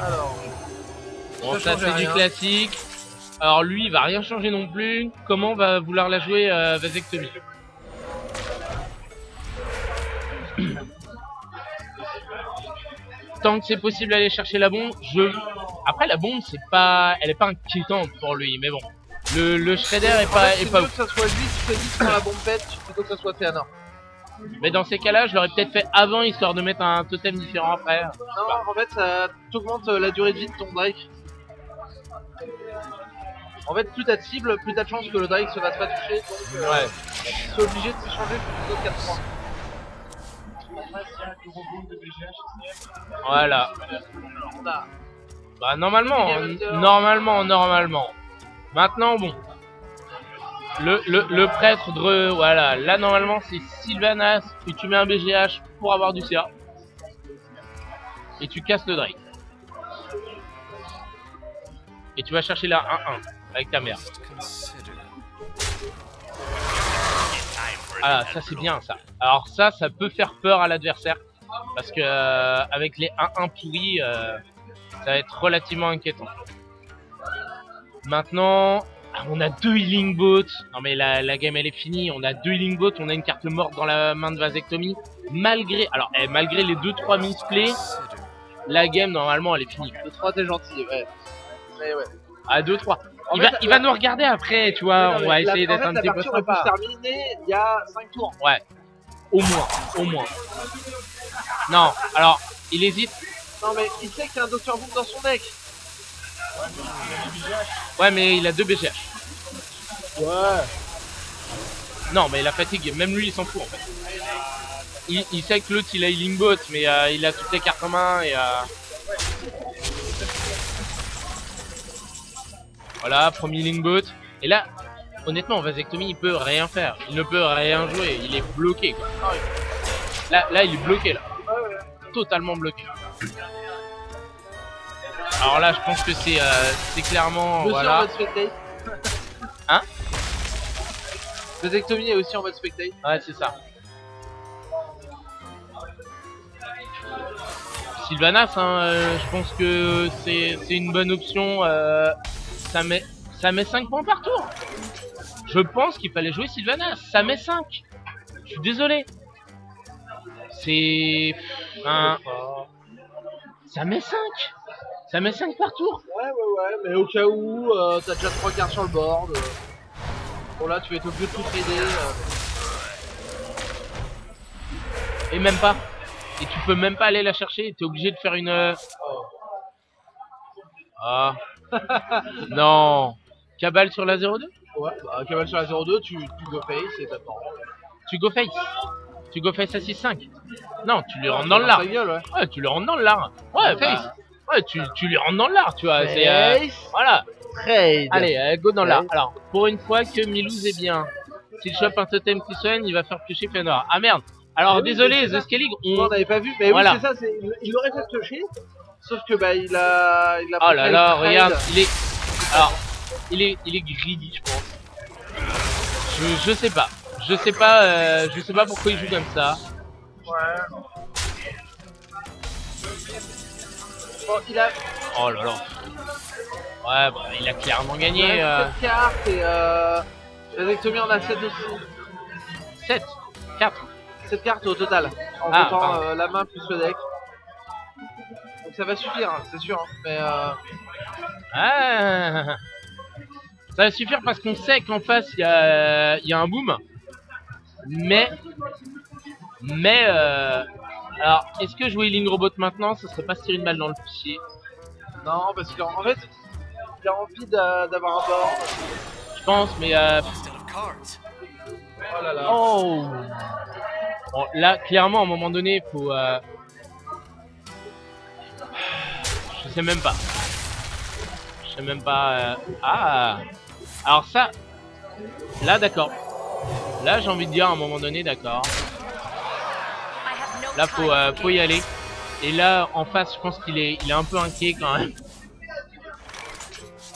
Alors... Bon, ça c'est du classique. Alors lui, il va rien changer non plus. Comment va vouloir la jouer Vasectomie? Tant que c'est possible d'aller chercher la bombe, Après la bombe, elle est pas inquiétante pour lui, mais bon. Le Shredder est pas c'est mieux que ça soit lui qui fait vite quand la bombe pète plutôt que ça soit Théanor. Mais dans ces cas-là, je l'aurais peut-être fait avant, histoire de mettre un totem différent après. Non, en fait, ça t'augmente la durée de vie de ton Drake. En fait, plus t'as de cible, plus t'as de chances que le Drake se fasse pas toucher. Donc, Ouais. c'est obligé de s'échanger plutôt 4-3. Voilà. On a... Bah normalement. Maintenant, bon. Le prêtre de... Voilà, là normalement c'est Sylvanas, et tu mets un BGH pour avoir du CA. Et tu casses le Drake. Et tu vas chercher la 1-1 avec ta mère. Ah, ça c'est bien ça. Alors ça peut faire peur à l'adversaire. Parce que avec les 1-1 pourris, ça va être relativement inquiétant. Maintenant... On a 2 healing bots. Non mais la game elle est finie. On a 2 healing bots. On a une carte morte dans la main de Vasectomie. Malgré les 2-3 misplays, la game normalement elle est finie. 2-3 t'es gentil, ouais. Mais ouais. À 2-3. Il va nous regarder après, tu vois. On va essayer d'être un petit peu sympa. La partie aurait pu se terminer il y a 5 tours. Ouais. Au moins. Non, alors, il hésite. Non mais il sait qu'il y a un Dr. Boom dans son deck. Ouais, mais il a 2 BGH. Ouais. Non, mais la fatigue, même lui, il s'en fout en fait. Il sait que l'autre, il a healing bot, mais il a toutes les cartes en main et... Voilà, premier healing bot. Et là, honnêtement, Vasectomie, il peut rien faire. Il ne peut rien jouer, il est bloqué quoi. Là, il est bloqué là. Totalement bloqué. Alors là, je pense que c'est clairement... Aussi voilà. en mode spectate. Hein? Vasectomie est aussi en mode spectate. Ouais, c'est ça. Sylvanas, hein, je pense que c'est une bonne option. Ça met 5 points par tour. Je pense qu'il fallait jouer Sylvanas. Ça met 5. Je suis désolé. C'est... Ça met 5. Ça met 5 par tour. Ouais, mais au cas où, t'as déjà 3 cartes sur le board. Bon là, tu vas être obligé de tout trader. Et même pas. Et tu peux même pas aller la chercher. T'es obligé de faire une... Ah. Non. Cabal sur la 0-2. Ouais, bah Cabal sur la 0-2, tu go face et t'attends. Tu go face. Tu go face à 6-5. Non, tu lui rentres dans le lard. Ouais, tu lui rentres dans le lard. Ouais, face. Ouais, tu lui rentres dans le lard, tu vois. C'est voilà. Trade. Allez, go dans le lard. Alors, pour une fois que Milouz est bien. S'il chope un totem qui soigne, il va faire piocher Fëanor. Ah merde. Alors, désolé, The Scaling, on n'avait pas vu, mais voilà. Oui, c'est ça, il aurait fait piocher. Sauf que bah il a oh là là, regarde, il est greedy, je pense. Je sais pas. Je sais pas pourquoi il joue comme ça. Ouais. Bon, il a... Oh là là. Ouais, bah, il a clairement gagné. Il a 7 cartes et Vasectomie en a 7 aussi. 7 4 7 cartes au total. En votant la main plus le deck. Donc ça va suffire, hein, c'est sûr. Hein, mais ça va suffire parce qu'on sait qu'en face il y a un boom. Mais alors est-ce que jouer Healing Robot maintenant, ça serait pas se tirer une balle dans le pied? Non, parce qu'en fait, il a envie d'avoir un board. pense, mais Oh là là. oh. Bon, là, clairement, à un moment donné, faut. Je sais même pas. Je sais même pas. Ah. Alors ça, là, d'accord. Là, j'ai envie de dire à un moment donné, d'accord. Là, faut y aller. Et là, en face, je pense il est un peu inquiet quand même.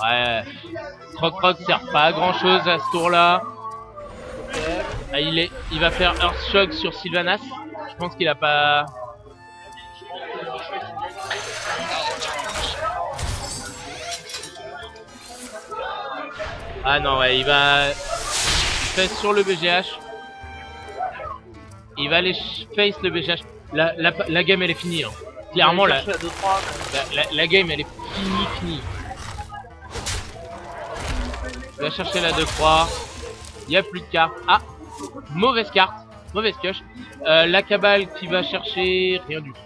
Ouais. Croc sert pas à grand chose à ce tour-là. Ah, il va faire Earthshock sur Sylvanas. Je pense qu'il a pas. Ah non, ouais, il face sur le BGH. Il va aller face le BGH. La game elle est finie. Hein. Clairement la game elle est finie. Il va chercher la 2-3. Il n'y a plus de cartes. Ah, mauvaise carte. Mauvaise pioche. La cabale qui va chercher rien du tout.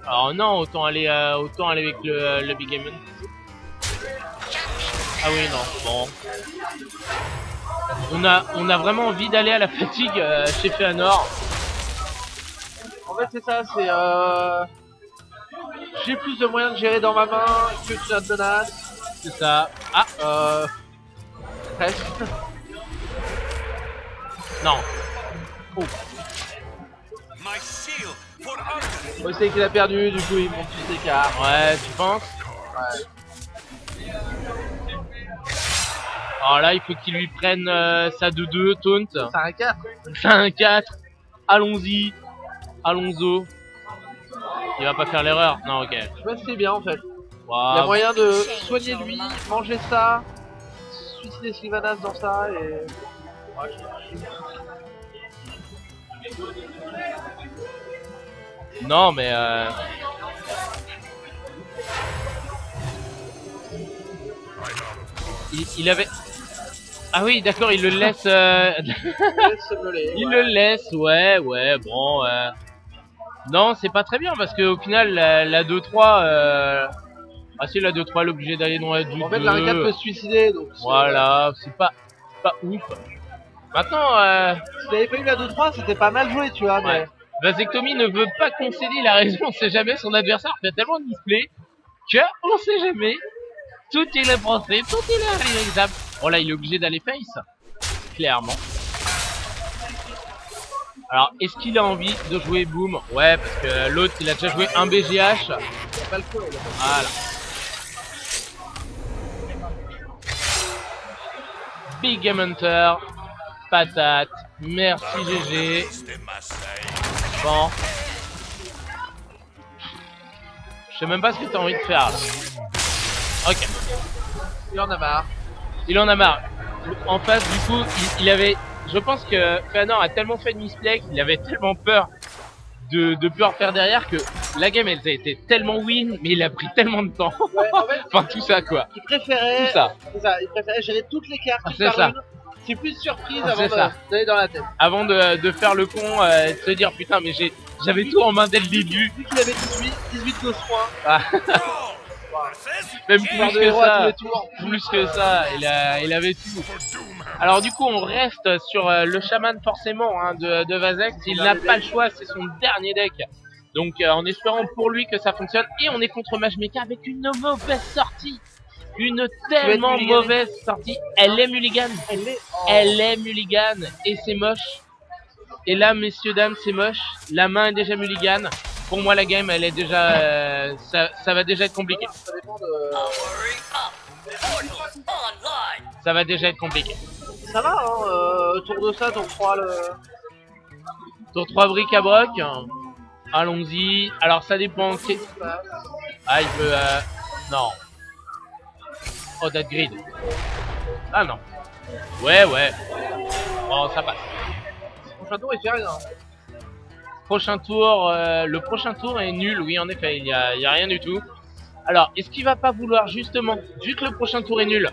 Alors non, autant aller avec le Big Game. Ah oui, non, bon. On a vraiment envie d'aller à la fatigue chez Feanor. En fait, c'est ça, c'est j'ai plus de moyens de gérer dans ma main que tu as de menace. C'est ça. Ah, Presque. non. Oh. On sait qu'il a perdu, du coup il monte 8 écarts. Ouais, tu penses? Ouais. Alors là, il faut qu'il lui prenne sa 2-2, taunt. C'est un 4. 5-4. Allons-y. Allons-y. Il va pas faire l'erreur. Non, ok. Je vois c'est bien en fait. Wow. Il y a moyen de soigner lui, manger ça, suicider Sylvanas dans ça et. Non, mais il avait. Ah oui, d'accord, il le laisse. Il le laisse, ouais, bon. Non, c'est pas très bien parce qu'au final, la 2-3. Ah si, la 2-3, elle est obligée d'aller dans la 2-2. En fait, la 4 peut se suicider donc. Voilà, c'est pas ouf. Maintenant, Si t'avais pas eu la 2-3, c'était pas mal joué, tu vois, mais. ouais. Vasectomie ne veut pas concéder, il a raison, on sait jamais, son adversaire fait tellement de display que on sait jamais. Tout il est pensé, tout il est réalisable. Bon là, il est obligé d'aller face, clairement. Alors, est-ce qu'il a envie de jouer Boom? Ouais, parce que l'autre, il a déjà joué un BGH. Pas le coup, Voilà. Big Game Hunter, patate, merci GG. Bon. Je sais même pas ce que t'as envie de faire là. Ok. Il en a marre. Il en a marre. En face, du coup, il avait. Je pense que Feanor a tellement fait de misplay qu'il avait tellement peur de pouvoir faire derrière que la game elle a été tellement win, mais il a pris tellement de temps. Ouais, en fait, Enfin, tout ça quoi. il préférait. Tout ça. C'est ça, il préférait gérer toutes les cartes. Ah, c'est ça. Une. C'est plus surprise Ah, avant c'est ça. d'aller dans la tête. Avant de faire le con et de se dire putain, mais j'avais tout en main dès le début. Vu qu'il avait 18 ghost points. Ah. Même Pouvoir plus de que héros à tous ça. les tours. Plus que ça, il avait tout. Alors du coup, on reste sur le chaman forcément hein, de Vazex. Il n'a pas le choix, c'est son dernier deck. Donc en espérant pour lui que ça fonctionne. Et on est contre Magemecha avec une mauvaise sortie. Une tellement mauvaise sortie. Elle est mulligan. Elle est mulligan. Et c'est moche. Et là, messieurs, dames, c'est moche. La main est déjà mulligan. Pour moi, la game, elle est déjà... ça va déjà être compliqué. Ça dépend de. Ça va déjà être compliqué. Ça va, hein, tour de ça, tour 3, le. Tour 3 bric à broc. Allons-y. Alors ça dépend. Ah, il peut... Non. Oh, that grid. Ah non. Ouais. Oh, ça passe. Prochain tour, il fait rien. Prochain tour, le prochain tour est nul. Oui, en effet, il y a rien du tout. Alors, est-ce qu'il va pas vouloir justement, vu que le prochain tour est nul,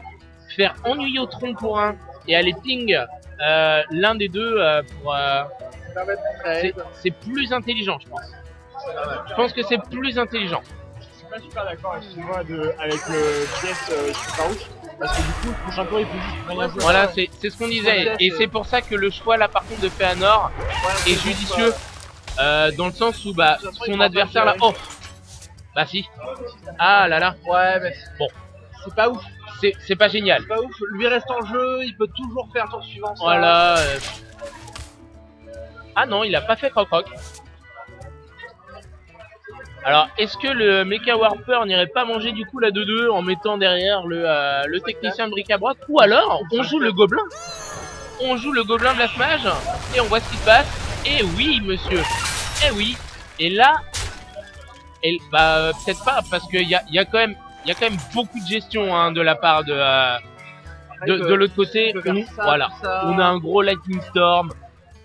faire ennuyer au tronc pour un et aller ping l'un des deux pour... c'est plus intelligent, je pense. Je pense que c'est plus intelligent. pas super d'accord avec ce qu'on voit avec le pièce farouche. Parce que du coup, le prochain tour, il peut juste rien jouer. Voilà, c'est ce qu'on disait. Et c'est pour ça que le choix là par contre de Fëanor est judicieux. Dans le sens où bah son adversaire là. Oh bah si. Ah là là. Ouais, mais Bon, c'est pas ouf. c'est pas génial. C'est pas ouf. Lui reste en jeu, il peut toujours faire tour suivant. Ça. Voilà. Ah non, il a pas fait croc-croc. Alors, est-ce que le Mecha Warper n'irait pas manger du coup la 2-2 en mettant derrière le technicien de bric-à-brac? Ou alors, on joue le gobelin. On joue le gobelin de la Smash et on voit ce qui se passe. Et oui, monsieur. Et oui. Et là, bah peut-être pas parce qu'il y a quand même beaucoup de gestion hein, de la part de l'autre côté. Voilà, on a un gros Lightning Storm.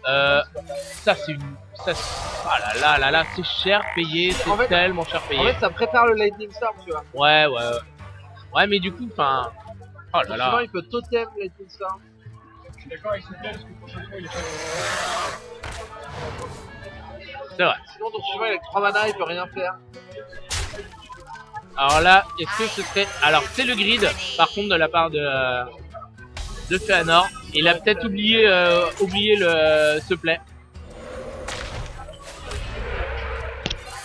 Ça c'est une, ah là là, c'est cher payé, c'est en fait, tellement cher payé. En fait, ça prépare le Lightning Storm, tu vois. Ouais, mais du coup, enfin, oh là là. Souvent, il peut totem Lightning Storm. Je suis d'accord avec ce plan parce que le prochain tour, il est C'est vrai. Sinon, donc suivant, avec 3 mana, il peut rien faire. Alors là, est-ce que ce serait... Alors, c'est le grid, par contre, de la part de Fëanor. Il a peut-être oublié ce play.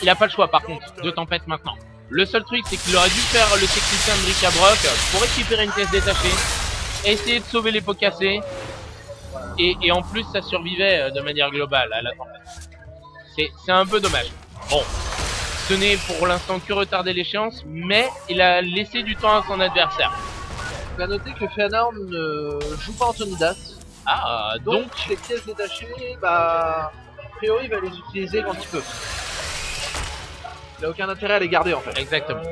Il a pas le choix, par contre, de tempête maintenant. Le seul truc, c'est qu'il aurait dû faire le technicien de bric-à-brac pour récupérer une pièce détachée, essayer de sauver les pots cassés, et en plus, ça survivait de manière globale à la tempête. C'est un peu dommage. Bon, ce n'est pour l'instant que retarder l'échéance, mais il a laissé du temps à son adversaire. Il a noté que Fëanor ne joue pas Antonidas. Ah, donc les pièces détachées, bah, a priori, il va les utiliser quand il peut. Il a aucun intérêt à les garder en fait. Exactement.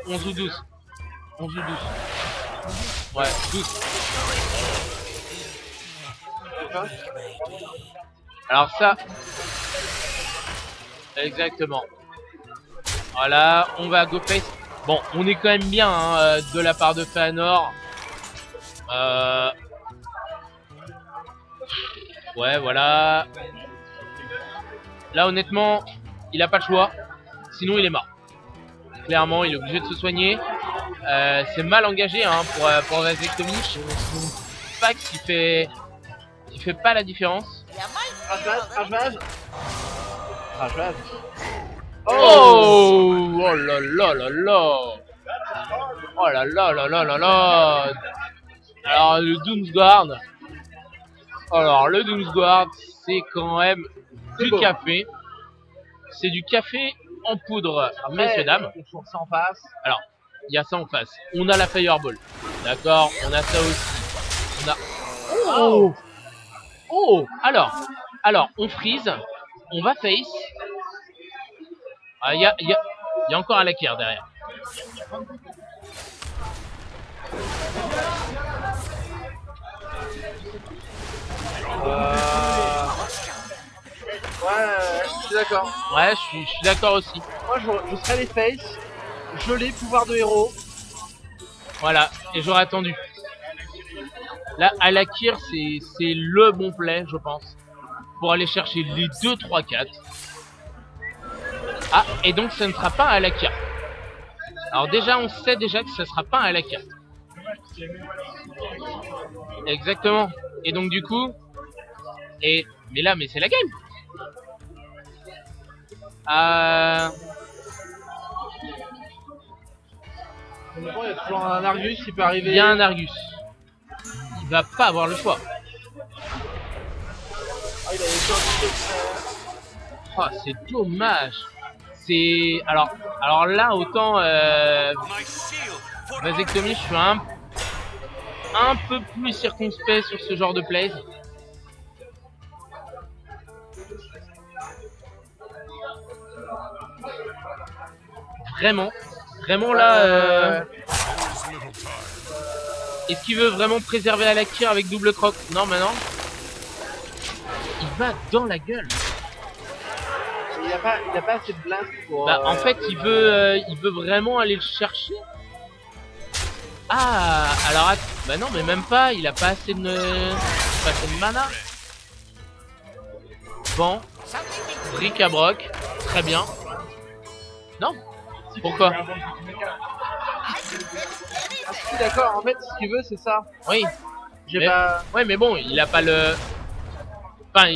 On joue 12. On joue 12. Ouais, 12. Alors ça... Exactement. Voilà, on va go face. Bon, on est quand même bien hein, de la part de Fëanor. Ouais, voilà. Là, honnêtement, il a pas le choix. Sinon, il est mort. Clairement, il est obligé de se soigner. C'est mal engagé hein, pour Vasectomy. Pax qui fait pas la différence. Rajvaz. Oh, oh là là là là. Oh là là là là là là. Alors le Doomsguard. Alors le Doomsguard, c'est quand même du café. C'est du café en poudre, messieurs dames. Ça en face. Alors, il y a ça en face. On a la Fireball. D'accord, on a ça aussi. On a... Oh. Oh. Alors, on freeze. On va face. Ah, il y a encore un Lakir derrière. Ouais, je suis d'accord. Ouais, je suis d'accord aussi. Moi, je serais les face. Je l'ai, pouvoir de héros. Voilà, et j'aurais attendu. Là, Alakir, c'est le bon play, je pense. Pour aller chercher les 2, 3, 4. Ah, et donc ce ne sera pas un Alakir. Alors déjà, on sait déjà que ce ne sera pas un Alakir. Exactement. Et donc du coup... mais là, c'est la game. Il y a toujours un Argus qui peut arriver. Il y a un Argus. Il va pas avoir le choix. Oh, c'est dommage. C'est alors là autant Vasectomy, je suis un peu plus circonspect sur ce genre de plays. Vraiment là. Est-ce qu'il veut vraiment préserver Alakir avec double croc? Non, mais non. Il va dans la gueule. Il a pas assez de blast pour... Bah, en fait, il veut vraiment aller le chercher. Ah, alors bah non, mais même pas. Il a pas assez de mana. Bon, Bric-à-broc, très bien. Non? Pourquoi? Ah si, d'accord, en fait, si tu veux, c'est ça. Oui. J'ai Mais- pas... Ouais, mais bon, il a pas le. Enfin,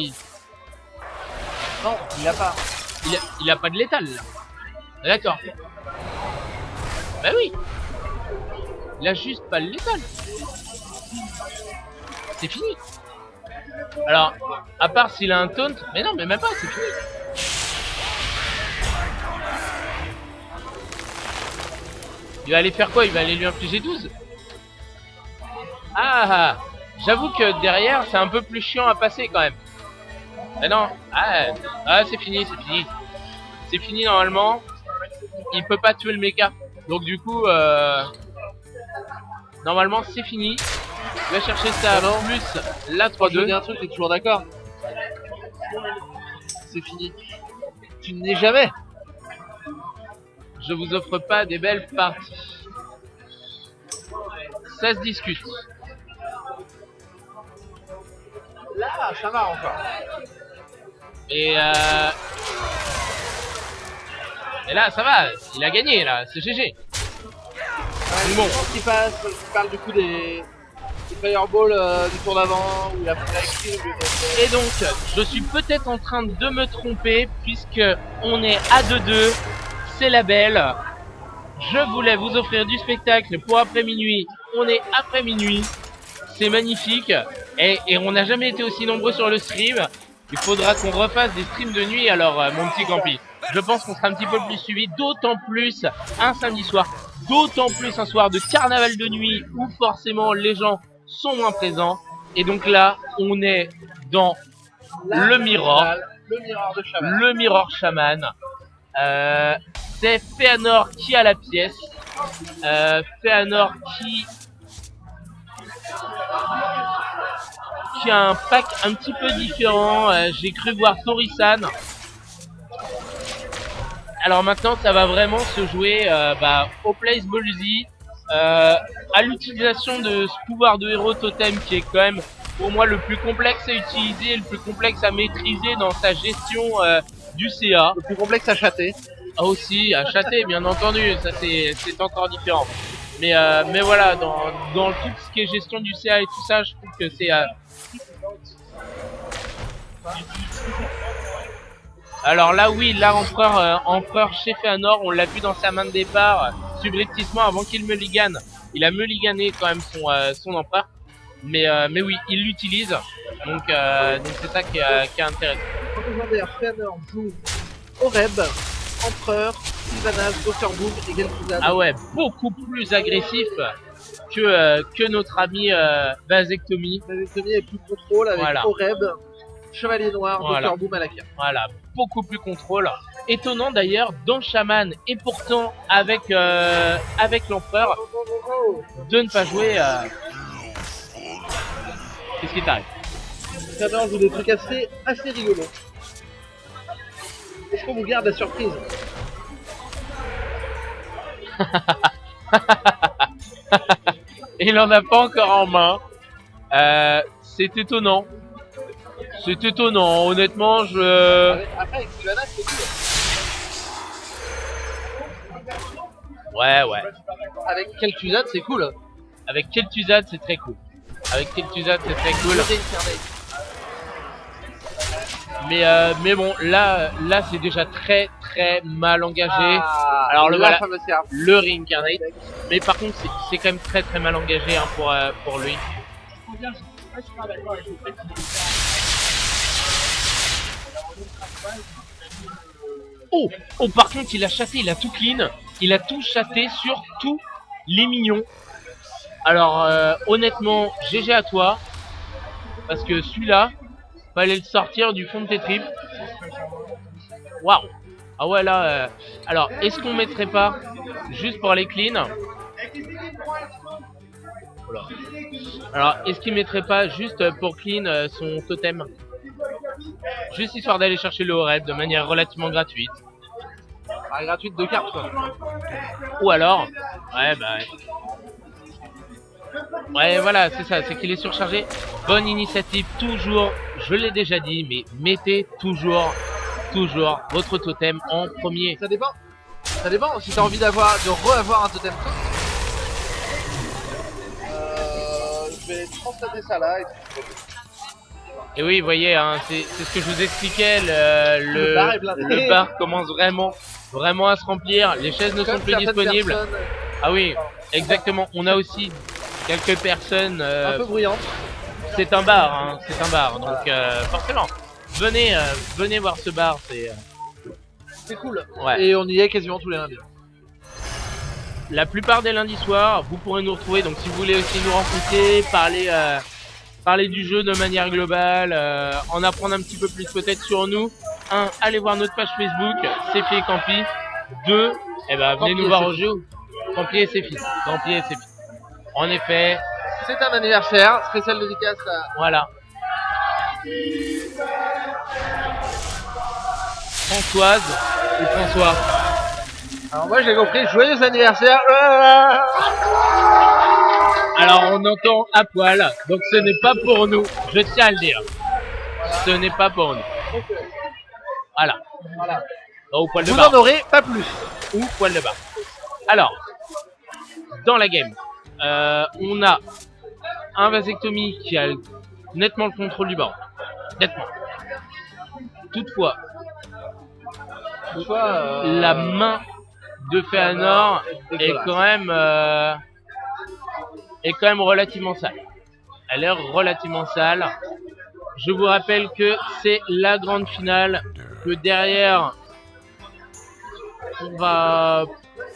Non, il l'a pas. il a pas de létal là. D'accord. Bah oui. Il a juste pas le létal. C'est fini. Alors, à part s'il a un taunt, mais non, mais même pas, c'est fini. Il va aller faire quoi? Il va aller lui infliger 12. Ah, j'avoue que derrière, c'est un peu plus chiant à passer quand même. Mais non, c'est fini, c'est fini. C'est fini normalement. Il peut pas tuer le mecha. Donc du coup, normalement c'est fini. Il va chercher ça plus la Quand je dis 3-2. un truc, t'es toujours d'accord. C'est fini. Tu n'es jamais. Je vous offre pas des belles parties. Ça se discute. Là, ça va encore. Et là, ça va. Il a gagné là. C'est GG. Ouais, Bon. je pense qu'il parle du coup des fireballs du tour d'avant où il a pris la XP. Et donc, je suis peut-être en train de me tromper puisque on est à 2-2. C'est la belle. Je voulais vous offrir du spectacle pour après minuit. On est après minuit. C'est magnifique. Et on n'a jamais été aussi nombreux sur le stream. Il faudra qu'on refasse des streams de nuit alors, mon petit Campi. Je pense qu'on sera un petit peu plus suivi. D'autant plus un samedi soir. D'autant plus un soir de carnaval de nuit où forcément les gens sont moins présents. Et donc là, on est dans le Mirror. Le Mirror de Shaman. Le Mirror Shaman. C'est Feanor qui a la pièce. Feanor qui a un pack un petit peu différent. J'ai cru voir Torisan. Alors maintenant, ça va vraiment se jouer au Place Ballsy, à l'utilisation de ce pouvoir de héros totem qui est quand même pour moi le plus complexe à utiliser, le plus complexe à maîtriser dans sa gestion du CA. Le plus complexe à châter. Ah aussi, à châter bien entendu, ça c'est encore différent. Mais voilà, dans tout ce qui est gestion du CA et tout ça, je trouve que c'est... Alors là oui, là Empereur chez Feanor, on l'a vu dans sa main de départ, subrepticement avant qu'il mulligane. Il a mulligané quand même son Empereur. Mais oui, il l'utilise. Donc c'est ça qui est intéressant. Légendaire, Feanor joue Oreb, Empereur, Sylvanas, Dr Boom et Gelfuzad. Ah ouais, beaucoup plus agressif que notre ami Vasectomie. Vasectomie est plus contrôle avec Voilà. Oreb, Chevalier Noir, Voilà. Dr Boom à la carte. Voilà, beaucoup plus contrôle. Étonnant d'ailleurs, dans Shaman et pourtant avec l'Empereur, de ne pas jouer... Qu'est-ce qui t'arrive? Feanor joue des trucs assez rigolos. Est-ce qu'on vous garde la surprise? Il en a pas encore en main. C'est étonnant. C'est étonnant, honnêtement, Après, avec Sylvanas, c'est cool. Ouais. Avec Gelfuzad, c'est cool. Avec Kel'Thuzad, c'est très cool. Avec Kel'Thuzad, c'est très cool. Mais bon, là c'est déjà très mal engagé. Ah, Alors le voilà, fameux carte. le Reincarnate. Mais par contre, c'est quand même très mal engagé hein, pour lui. Oh, par contre, il a chassé, il a tout clean. Il a tout chassé sur tous les mignons. Alors, honnêtement, GG à toi. Parce que celui-là, fallait le sortir du fond de tes tripes. Waouh! Ah ouais, là. Alors, est-ce qu'on mettrait pas, juste pour les clean. Voilà. Alors, est-ce qu'il mettrait pas juste pour clean son totem? Juste histoire d'aller chercher le Oreb de manière relativement gratuite. Ah, gratuite de cartes quoi. Ou alors, ouais voilà, c'est ça, c'est qu'il est surchargé. Bonne initiative, toujours, je l'ai déjà dit, mais mettez toujours toujours votre totem en premier. Ça dépend. Ça dépend. Si t'as envie de reavoir un totem saut, je vais transmettre ça là. Et oui, vous voyez, hein, c'est ce que je vous expliquais, Le bar est blindé. le bar commence vraiment à se remplir, les chaises ne sont plus disponibles. Ah oui, exactement, on a aussi quelques personnes... un peu bruyantes. C'est un bar, hein, c'est un bar, donc forcément, venez voir ce bar, c'est cool. Ouais. Et on y est quasiment tous les lundis. La plupart des lundis soirs, vous pourrez nous retrouver, donc si vous voulez aussi nous rencontrer, parler du jeu de manière globale, en apprendre un petit peu plus peut-être sur nous. 1. Allez voir notre page Facebook, Sefi et Campi. 2. Eh ben, venez nous voir au jeu. Campi et Sefi. Campi et Sefi. En effet. C'est un anniversaire, spécial dédicace à... Voilà. Françoise ou François. Alors moi j'ai compris, joyeux anniversaire. Alors on entend à poil, donc ce n'est pas pour nous, je tiens à le dire. Ce n'est pas pour nous. Voilà. Au poil de Vous barbe. n'en aurez pas plus. Ou poil de barbe. Alors, dans la game, on a un vasectomie qui a nettement le contrôle du board. Nettement. Toutefois, la main de Feanor est quand même relativement sale. Elle est relativement sale. Je vous rappelle que c'est la grande finale, que derrière on va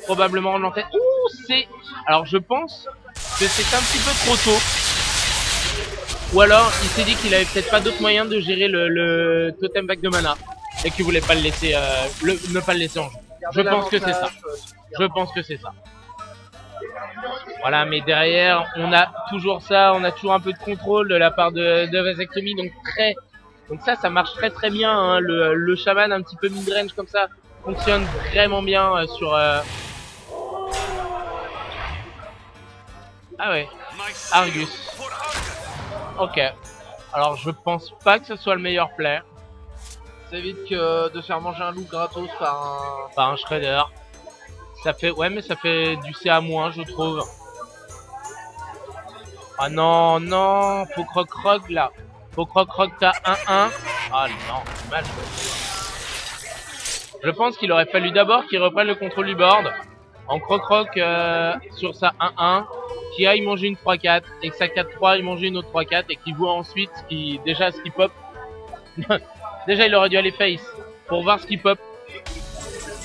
probablement relancer. Alors je pense que c'est un petit peu trop tôt. Ou alors il s'est dit qu'il avait peut-être pas d'autre moyen de gérer le totem back de mana et qu'il voulait pas le laisser ne pas le laisser en jeu. Je pense que c'est ça. Je pense que c'est ça. Voilà, mais derrière, on a toujours ça, on a toujours un peu de contrôle de la part de Vasectomie, donc ça marche très bien, hein. Le chaman un petit peu mid-range comme ça fonctionne vraiment bien sur... Ah ouais, Argus. Ok, alors je pense pas que ce soit le meilleur play. Ça évite que de se faire manger un loup gratos par un shredder. Ça fait, ouais, mais ça fait du CA-, je trouve. Ah non, faut croc là. Faut croc, t'as 1-1. Ah non, dommage. Je pense qu'il aurait fallu d'abord qu'il reprenne le contrôle du board. En croc sur sa 1-1. Qui aille manger une 3-4. Et que sa 4-3 il mange une autre 3-4. Et qu'il voit ensuite ce qui pop. Déjà il aurait dû aller face. Pour voir ce qui pop.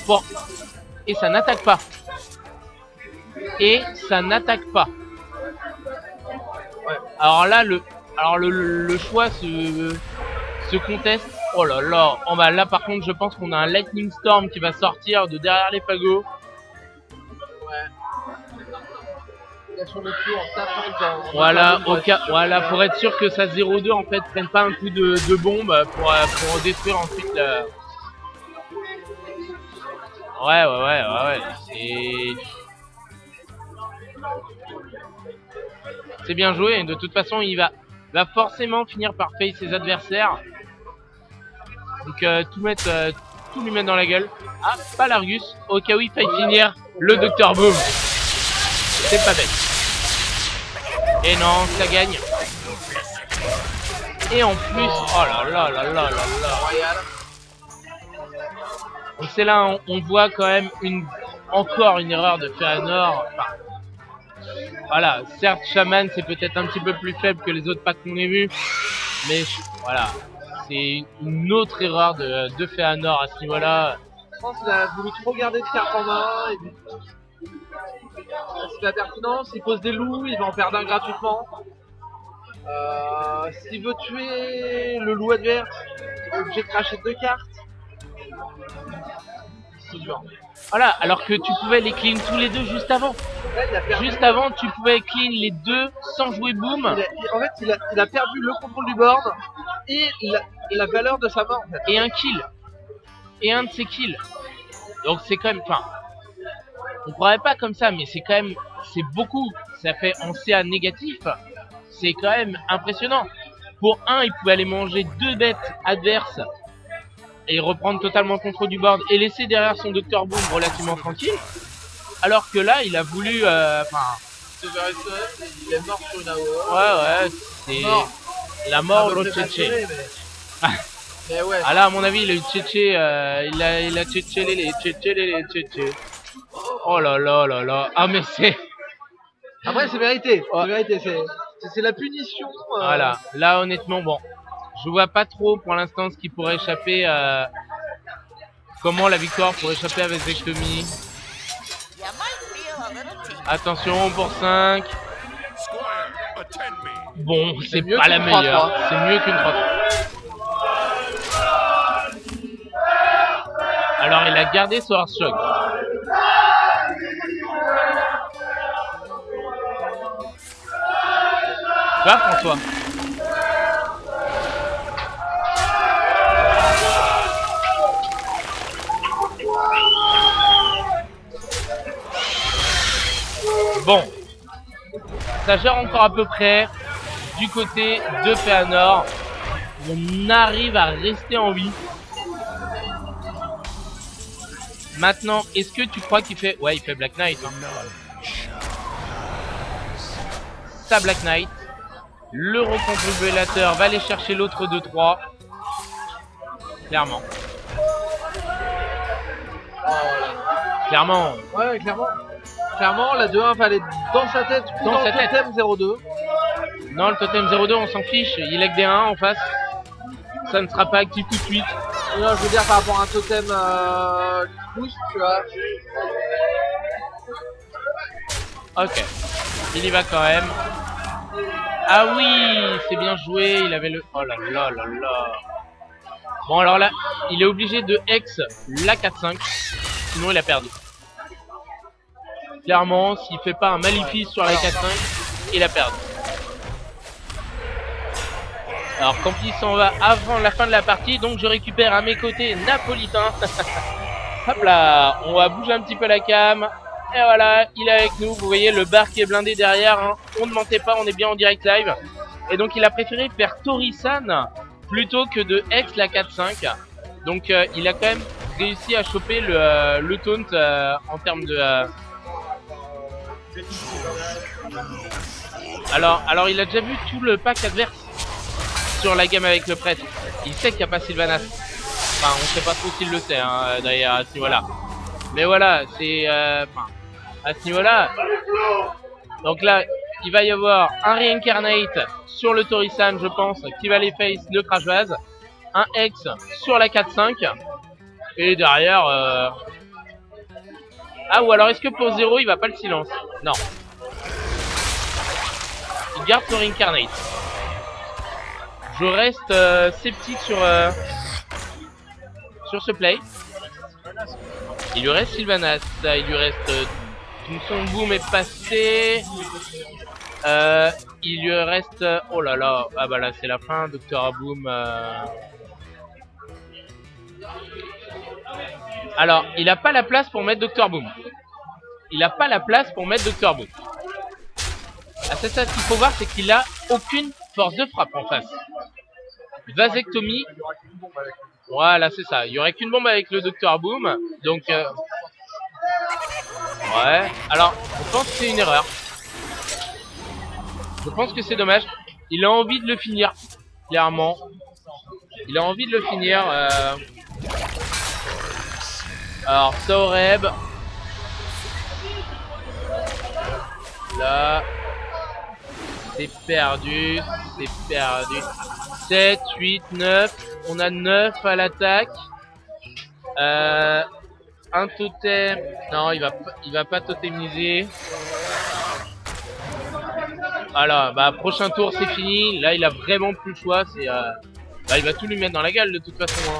Bon. Et ça n'attaque pas. Ouais. Alors là, le choix se conteste. Oh là là. Oh bah là par contre, je pense qu'on a un Lightning Storm qui va sortir de derrière les fagots. Ouais. Voilà, pour être sûr que sa 0-2 en fait prenne pas un coup de bombe pour détruire ensuite le... Ouais. C'est bien joué. De toute façon, il va forcément finir par face ses adversaires. Donc tout lui mettre dans la gueule. Ah, pas l'Argus. Au cas où il faille finir le Dr Boom. C'est pas bête. Et non, ça gagne. Et en plus, oh là là. Donc c'est là on voit quand même encore une erreur de Feanor. Enfin, voilà, certes Shaman c'est peut-être un petit peu plus faible que les autres packs qu'on ait vus, mais voilà, c'est une autre erreur de Feanor à ce niveau-là. Je pense qu'il a voulu trop garder de cartes en main. C'est la pertinence, il pose des loups, il va en perdre un gratuitement. S'il veut tuer le loup adverse, il est obligé de cracher 2 cartes. C'est dur. Voilà, alors que tu pouvais les clean tous les deux juste avant. Là, juste avant, tu pouvais clean les deux sans jouer boom. En fait, il a perdu le contrôle du board et la valeur de sa main. En fait. Et un kill. Et un de ses kills. Donc c'est quand même... Enfin, on croirait pas comme ça, mais c'est quand même... C'est beaucoup. Ça fait en CA négatif. C'est quand même impressionnant. Pour un, il pouvait aller manger 2 bêtes adverses et reprendre totalement le contrôle du board et laisser derrière son Dr Boom relativement tranquille. Alors que là, il a voulu... Il est mort sur une AOE. ouais, c'est la mort au Tchétché. Mais ouais. Ah là, à mon avis, il a eu Tchétché, il a Tchétché les Tchétché. Oh là là là là. Ah mais c'est... Après, c'est mérité. C'est mérité. C'est la punition. Voilà. Là, honnêtement, bon, je vois pas trop pour l'instant ce qui pourrait échapper. Comment la victoire pourrait échapper à Vasectomy. Attention pour 5. Bon, c'est pas la meilleure. C'est mieux qu'une 3. Alors, il a gardé son Hard Shock. Va, François. Bon, ça gère encore à peu près du côté de Feanor. On arrive à rester en vie. Maintenant, est-ce que tu crois qu'il fait... Ouais, il fait Black Knight. Hein. Ça, Black Knight. Le recontribulateur va aller chercher l'autre 2-3. Clairement. Clairement. Ouais, clairement. Clairement, la 2-1 va aller dans sa tête ou dans le totem 0-2. Non, le totem 0-2, on s'en fiche. Il est que des 1 en face. Ça ne sera pas actif tout de suite. Non, je veux dire par rapport à un totem boost, tu vois. Ok. Il y va quand même. Ah oui, c'est bien joué. Il avait le... Oh là là là là. Bon, alors là, il est obligé de hex la 4-5. Sinon, il a perdu. Clairement, s'il fait pas un maléfice sur la 4-5, il a perdu. Alors, Campy s'en va avant la fin de la partie. Donc, je récupère à mes côtés Napolitain. Hop là, on va bouger un petit peu la cam. Et voilà, il est avec nous. Vous voyez le bar qui est blindé derrière. Hein. On ne mentait pas, on est bien en direct live. Et donc, il a préféré faire Tori-san plutôt que de Hex la 4-5. Donc, il a quand même réussi à choper le taunt en termes de... Alors, il a déjà vu tout le pack adverse sur la game avec le prêtre. Il sait qu'il n'y a pas Sylvanas. Enfin, on sait pas trop s'il le sait, hein, d'ailleurs, à ce niveau-là. Mais voilà, c'est... à ce niveau-là... Donc là, il va y avoir un Reincarnate sur le Tori-san, je pense, qui va les face le Crash Vase. Un Hex sur la 4-5. Et derrière... Ah, ou alors est-ce que pour 0, il va pas le silence? Non. Il garde son Reincarnate. Je reste sceptique sur ce play. Il lui reste Sylvanas, il lui reste son boom est passé. Il lui reste oh là là, ah bah là c'est la fin, Dr Boom. Alors, il a pas la place pour mettre Dr Boom. Il a pas la place pour mettre Dr Boom. Ah, c'est ça, ce qu'il faut voir, c'est qu'il a aucune force de frappe en face. Vasectomie. Voilà, c'est ça. Il y aurait qu'une bombe avec le Dr Boom. Donc, ouais. Alors, je pense que c'est une erreur. Je pense que c'est dommage. Il a envie de le finir, clairement. Il a envie de le finir. Alors, Saureb. Là. C'est perdu. C'est perdu. 7, 8, 9. On a 9 à l'attaque. Un totem. Non, il va pas totémiser. Voilà, bah prochain tour c'est fini. Là, il a vraiment plus le choix. C'est bah, il va tout lui mettre dans la gueule de toute façon.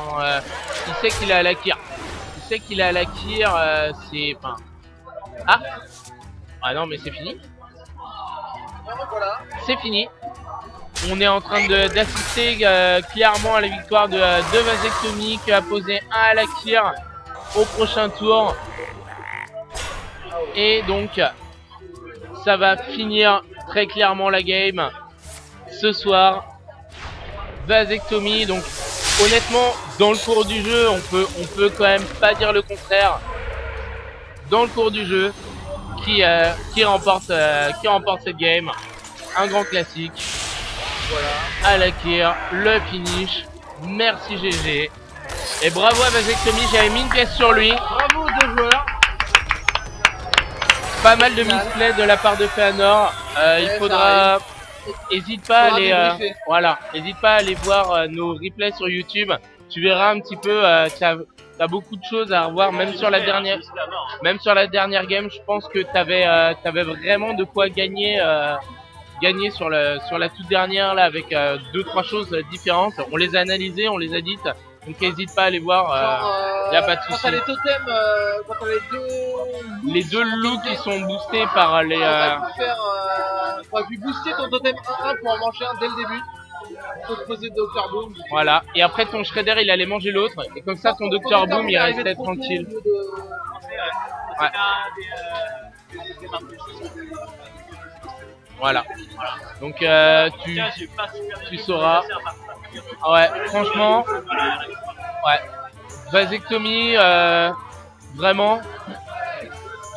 Il sait qu'il a la Kir. Il sait qu'il a la Kir. C'est. Enfin. Ah. Ah non, mais c'est fini. C'est fini. On est en train d'assister clairement à la victoire de Vasectomy qui a posé un à la Kir au prochain tour. Et donc, ça va finir très clairement la game ce soir. Vasectomy, donc honnêtement, dans le cours du jeu, on peut quand même pas dire le contraire. Dans le cours du jeu, qui remporte cette game, un grand classique. Voilà. À la Kir, le finish. Merci GG. Et bravo à Vasectomy, j'avais mis une pièce sur lui. Bravo aux deux joueurs. Pas mal de misplay de la part de Feanor. Il faudra. Hésite pas à aller, voilà, hésite pas à aller voir nos replays sur YouTube. Tu verras un petit peu. T'as beaucoup de choses à revoir, même sur la dernière game. Je pense que t'avais vraiment de quoi gagner. Gagné sur la toute dernière là avec 2-3 choses différentes. On les a analysées, on les a dites. Donc n'hésite pas à les voir. Y a pas de souci. Quand t'as les totems, quand t'as les deux loups qui sont boostés par les. T'aurais pu booster ton totem 1-1 pour en manger un dès le début. Pour te poser Dr Boom. Voilà. Et après ton Shredder il allait manger l'autre. Et comme ça ton Dr Boom il restait tranquille. Ouais. Voilà. Donc tu sauras. Ah ouais, franchement. Ouais. Vasectomie, vraiment.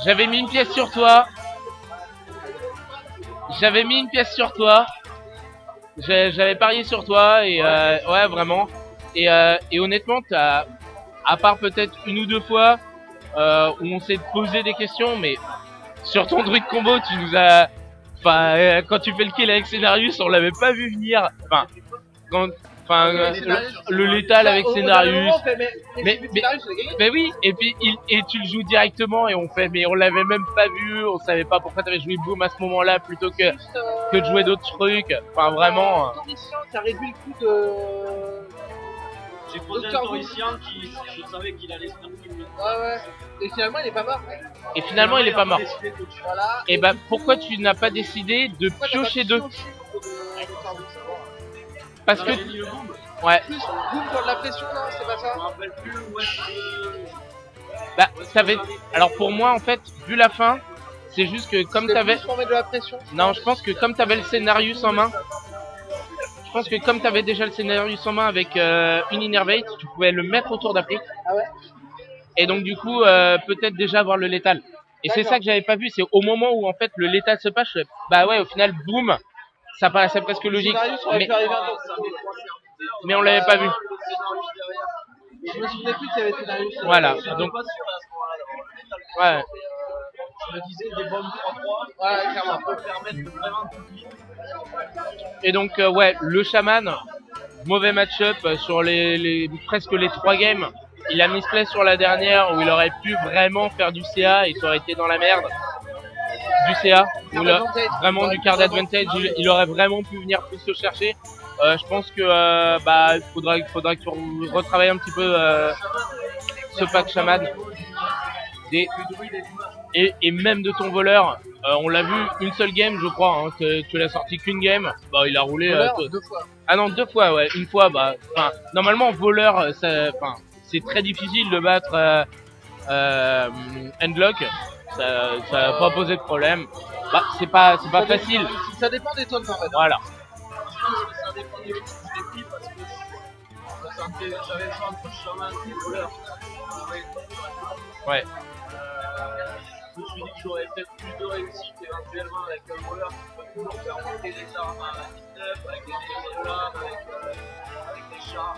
J'avais mis une pièce sur toi. J'avais parié sur toi et ouais vraiment. Et honnêtement, à part peut-être une ou deux fois où on s'est posé des questions, mais sur ton druide combo, tu nous as. Enfin, quand tu fais le kill avec Cenarius, on l'avait pas vu venir. Le létal avec Cenarius. Mais oui, et puis et tu le joues directement et on fait, mais on l'avait même pas vu, on savait pas pourquoi t'avais joué Boom à ce moment-là plutôt que de jouer d'autres trucs. Enfin, vraiment. Ça réduit le coût de. J'ai posé un Tauricien qui, je savais qu'il allait se faire tuer. Ouais. Et finalement, il est pas mort. Et finalement, il est pas mort. Voilà. Et bah, pourquoi tu n'as pas décidé de piocher deux? Parce que. Ouais. Plus Boom pour de la pression, non? C'est pas ça? Je me rappelle plus où Bah, alors pour moi, en fait, vu la fin, c'est juste que comme t'avais. Pour mettre de la pression. Non, je pense que comme t'avais le Cenarius en main. Je pense que comme tu avais déjà le Cenarius en main avec une Innervate, tu pouvais le mettre au tour d'après. Ah ouais. Et donc du coup, peut-être déjà avoir le létal. Et c'est ça que j'avais pas vu, c'est au moment où en fait le létal se passe, bah ouais, au final, boum, ça paraissait presque logique. Mais on l'avait pas vu. Je me souvenais plus qu'il y avait Cenarius. Voilà, donc. Ouais. je me disais des bombes 3-3. Ouais, clairement. Ça peut permettre de vraiment tout vite. Et donc, ouais, le chaman, mauvais match-up sur presque les 3 games. Il a misplay sur la dernière où il aurait pu vraiment faire du CA et ça aurait été dans la merde. Du CA, vraiment du card advantage, il aurait vraiment pu venir plus se chercher. Je pense que il faudra que tu retravailles un petit peu ce pack chaman. Et même de ton voleur, on l'a vu une seule game, je crois, hein, tu l'as sorti qu'une game, bah il a roulé deux fois. Ah non, 2 fois, ouais, une fois, normalement voleur, c'est très difficile de battre Endlock, ça va pas poser de problème. Bah c'est pas facile. Ça dépend des tonnes en fait. Voilà. Ça dépend des prix parce que j'avais le choix entre chaman et voleur. Ouais. Je me suis dit que j'aurais peut-être plus de réussite éventuellement avec un voleur qui peut toujours faire monter les armes à 19, avec des flammes, avec des chars.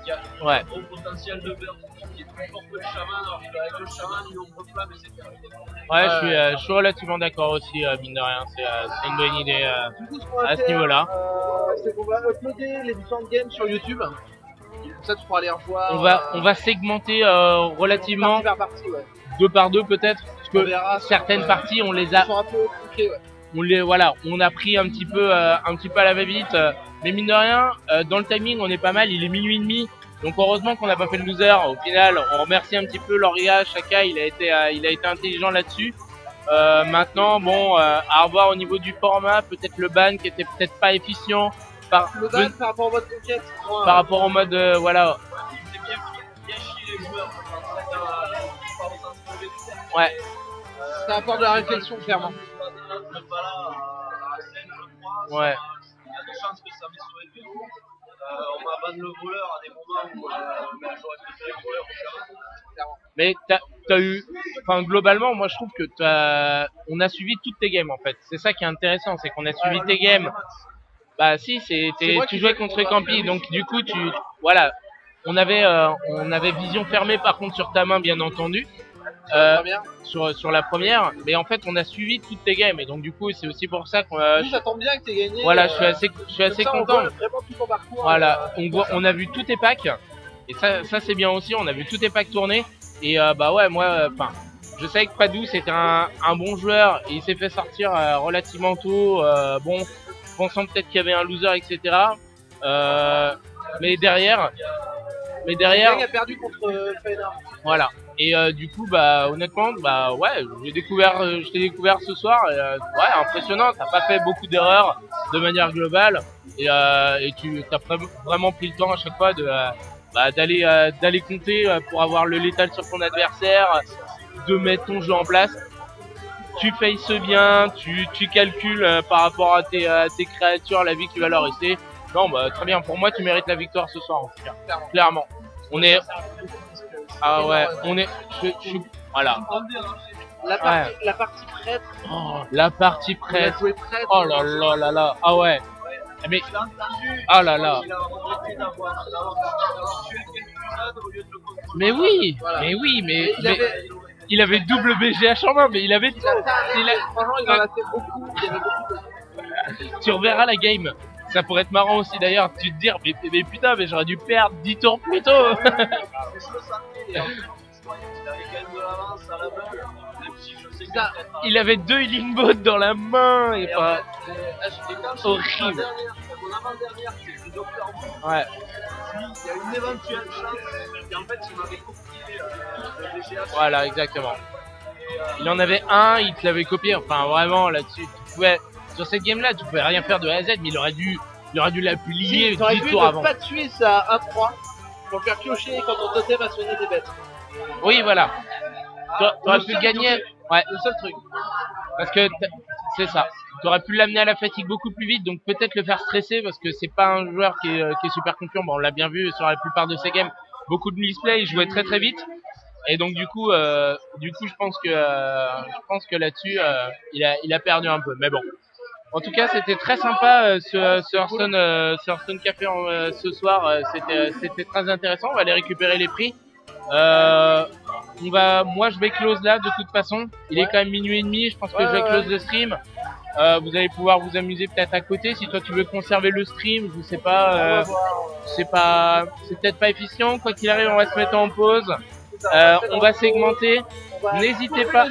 Il y a un gros potentiel de burst qui est plus fort que le chaman, alors qu'avec le chaman, il ouvre flamme et c'est terminé. Ouais, je suis relativement d'accord aussi, mine de rien, c'est une bonne idée à ce niveau-là. C'est qu'on va uploader les différentes games sur YouTube. Comme ça, tu pourras les revoir. On va segmenter relativement partie, ouais. 2 par 2 peut-être, parce que certaines parties on les a. Sont un peu compliquées, ouais. On a pris un petit peu à la va-vite, mais mine de rien, dans le timing on est pas mal, il est minuit et demi, donc heureusement qu'on n'a pas fait le loser. Au final, on remercie un petit peu Loria, Chaka, il a été intelligent là-dessus. Maintenant, bon, à revoir au niveau du format, peut-être le ban qui était peut-être pas efficient. Le ban par rapport au mode conquête. Par rapport au mode, voilà. C'est bien chier les joueurs. Ouais. Ça apporte de la réflexion, clairement. Ouais. Il y a des chances On m'a banni le voleur à des moments où j'aurais préféré le voleur au Mais t'as eu, enfin globalement, moi je trouve que on a suivi toutes tes games en fait. C'est ça qui est intéressant, c'est qu'on a suivi tes games. Bah si, tu jouais contre Campi, donc du coup voilà, on avait vision fermée par contre sur ta main bien entendu. Sur la première, mais en fait on a suivi toutes tes games et donc du coup c'est aussi pour ça qu'on Oui, ça tombe bien que t'aies gagné. voilà, je suis assez ça, content. On voit vraiment tout ton parcours. Voilà, on a vu tous tes packs et ça c'est bien aussi, on a vu tous tes packs tourner et bah ouais moi enfin je savais que Padou c'était un bon joueur et il s'est fait sortir relativement tôt, bon pensant peut-être qu'il y avait un loser etc. Mais derrière Il a perdu contre Feyenoord. voilà. Et du coup, bah honnêtement, bah ouais, je t'ai découvert ce soir. Et, ouais, impressionnant. T'as pas fait beaucoup d'erreurs de manière globale, et tu as vraiment pris le temps à chaque fois d'aller compter pour avoir le létal sur ton adversaire, de mettre ton jeu en place. Tu faces bien, tu calcules par rapport à tes créatures la vie qui va leur rester. Non, bah très bien. Pour moi, tu mérites la victoire ce soir, en tout cas. Clairement. On est ah ouais, on est voilà. La partie prêtre. Oh, la partie prêtre. On a joué prêtre. Oh là là là là. Ah ouais. Mais ah là là. Mais oui, Voilà. mais oui, mais il avait double BGH en main, mais il avait Franchement, il en a fait beaucoup. Il y avait beaucoup de... Tu reverras la game. Ça pourrait être marrant aussi d'ailleurs, tu te dire mais putain mais j'aurais dû perdre 10 tours plus tôt. Il avait 2 healing bots dans la main et pas horrible. Mon avant-dernière, c'est le docteur. Ouais. Il y a une éventuelle chance et en fait il m'avait copié le BGH. Voilà, exactement. Il en avait un, il te l'avait copié. Enfin vraiment là-dessus, tu pouvais sur cette game-là, tu pouvais rien faire de A à Z, mais il aurait dû l'appuyer 10 tours avant. Pas tuer ça à 1-3 pour faire piocher quand ton totem a soigné des bêtes. Oui, voilà. T'aurais pu gagner. Ouais. Le seul truc. Parce que c'est ça. T'aurais pu l'amener à la fatigue beaucoup plus vite, donc peut-être le faire stresser parce que c'est pas un joueur qui est super confiant. Bon, on l'a bien vu sur la plupart de ses games. Beaucoup de misplay, il jouait très très vite. Et donc du coup, je pense que là-dessus, il a perdu un peu. Mais bon. En tout cas, c'était très sympa ce Hearthstone Café ce soir. C'était très intéressant. On va aller récupérer les prix. Moi, je vais close là de toute façon. Il est quand même minuit et demi. Je pense que je vais close le stream. Vous allez pouvoir vous amuser peut-être à côté. Si toi tu veux conserver le stream, je sais pas. C'est peut-être pas efficient. Quoi qu'il arrive, on va se mettre en pause. On va segmenter. N'hésitez pas.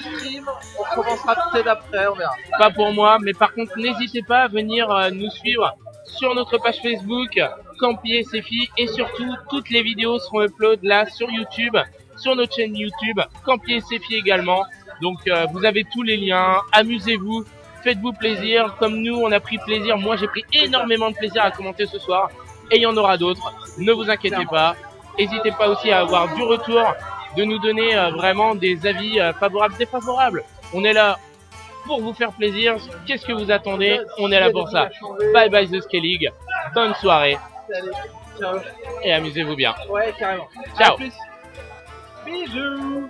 On commencera peut-être après, on verra. Pas pour moi, mais par contre, n'hésitez pas à venir nous suivre sur notre page Facebook, Campi et ses filles, et surtout, toutes les vidéos seront upload là sur YouTube, sur notre chaîne YouTube, Campi et ses filles également. Donc, vous avez tous les liens. Amusez-vous, faites-vous plaisir. Comme nous, on a pris plaisir. Moi, j'ai pris énormément de plaisir à commenter ce soir, et il y en aura d'autres. Ne vous inquiétez pas. N'hésitez pas aussi à avoir du retour, de nous donner vraiment des avis favorables, défavorables. On est là pour vous faire plaisir. Qu'est-ce que vous attendez? On est là pour ça. Bye bye The Skellig. Bonne soirée. Allez, ciao. Et amusez-vous bien. Ouais, carrément. Ciao. À plus. Bisous.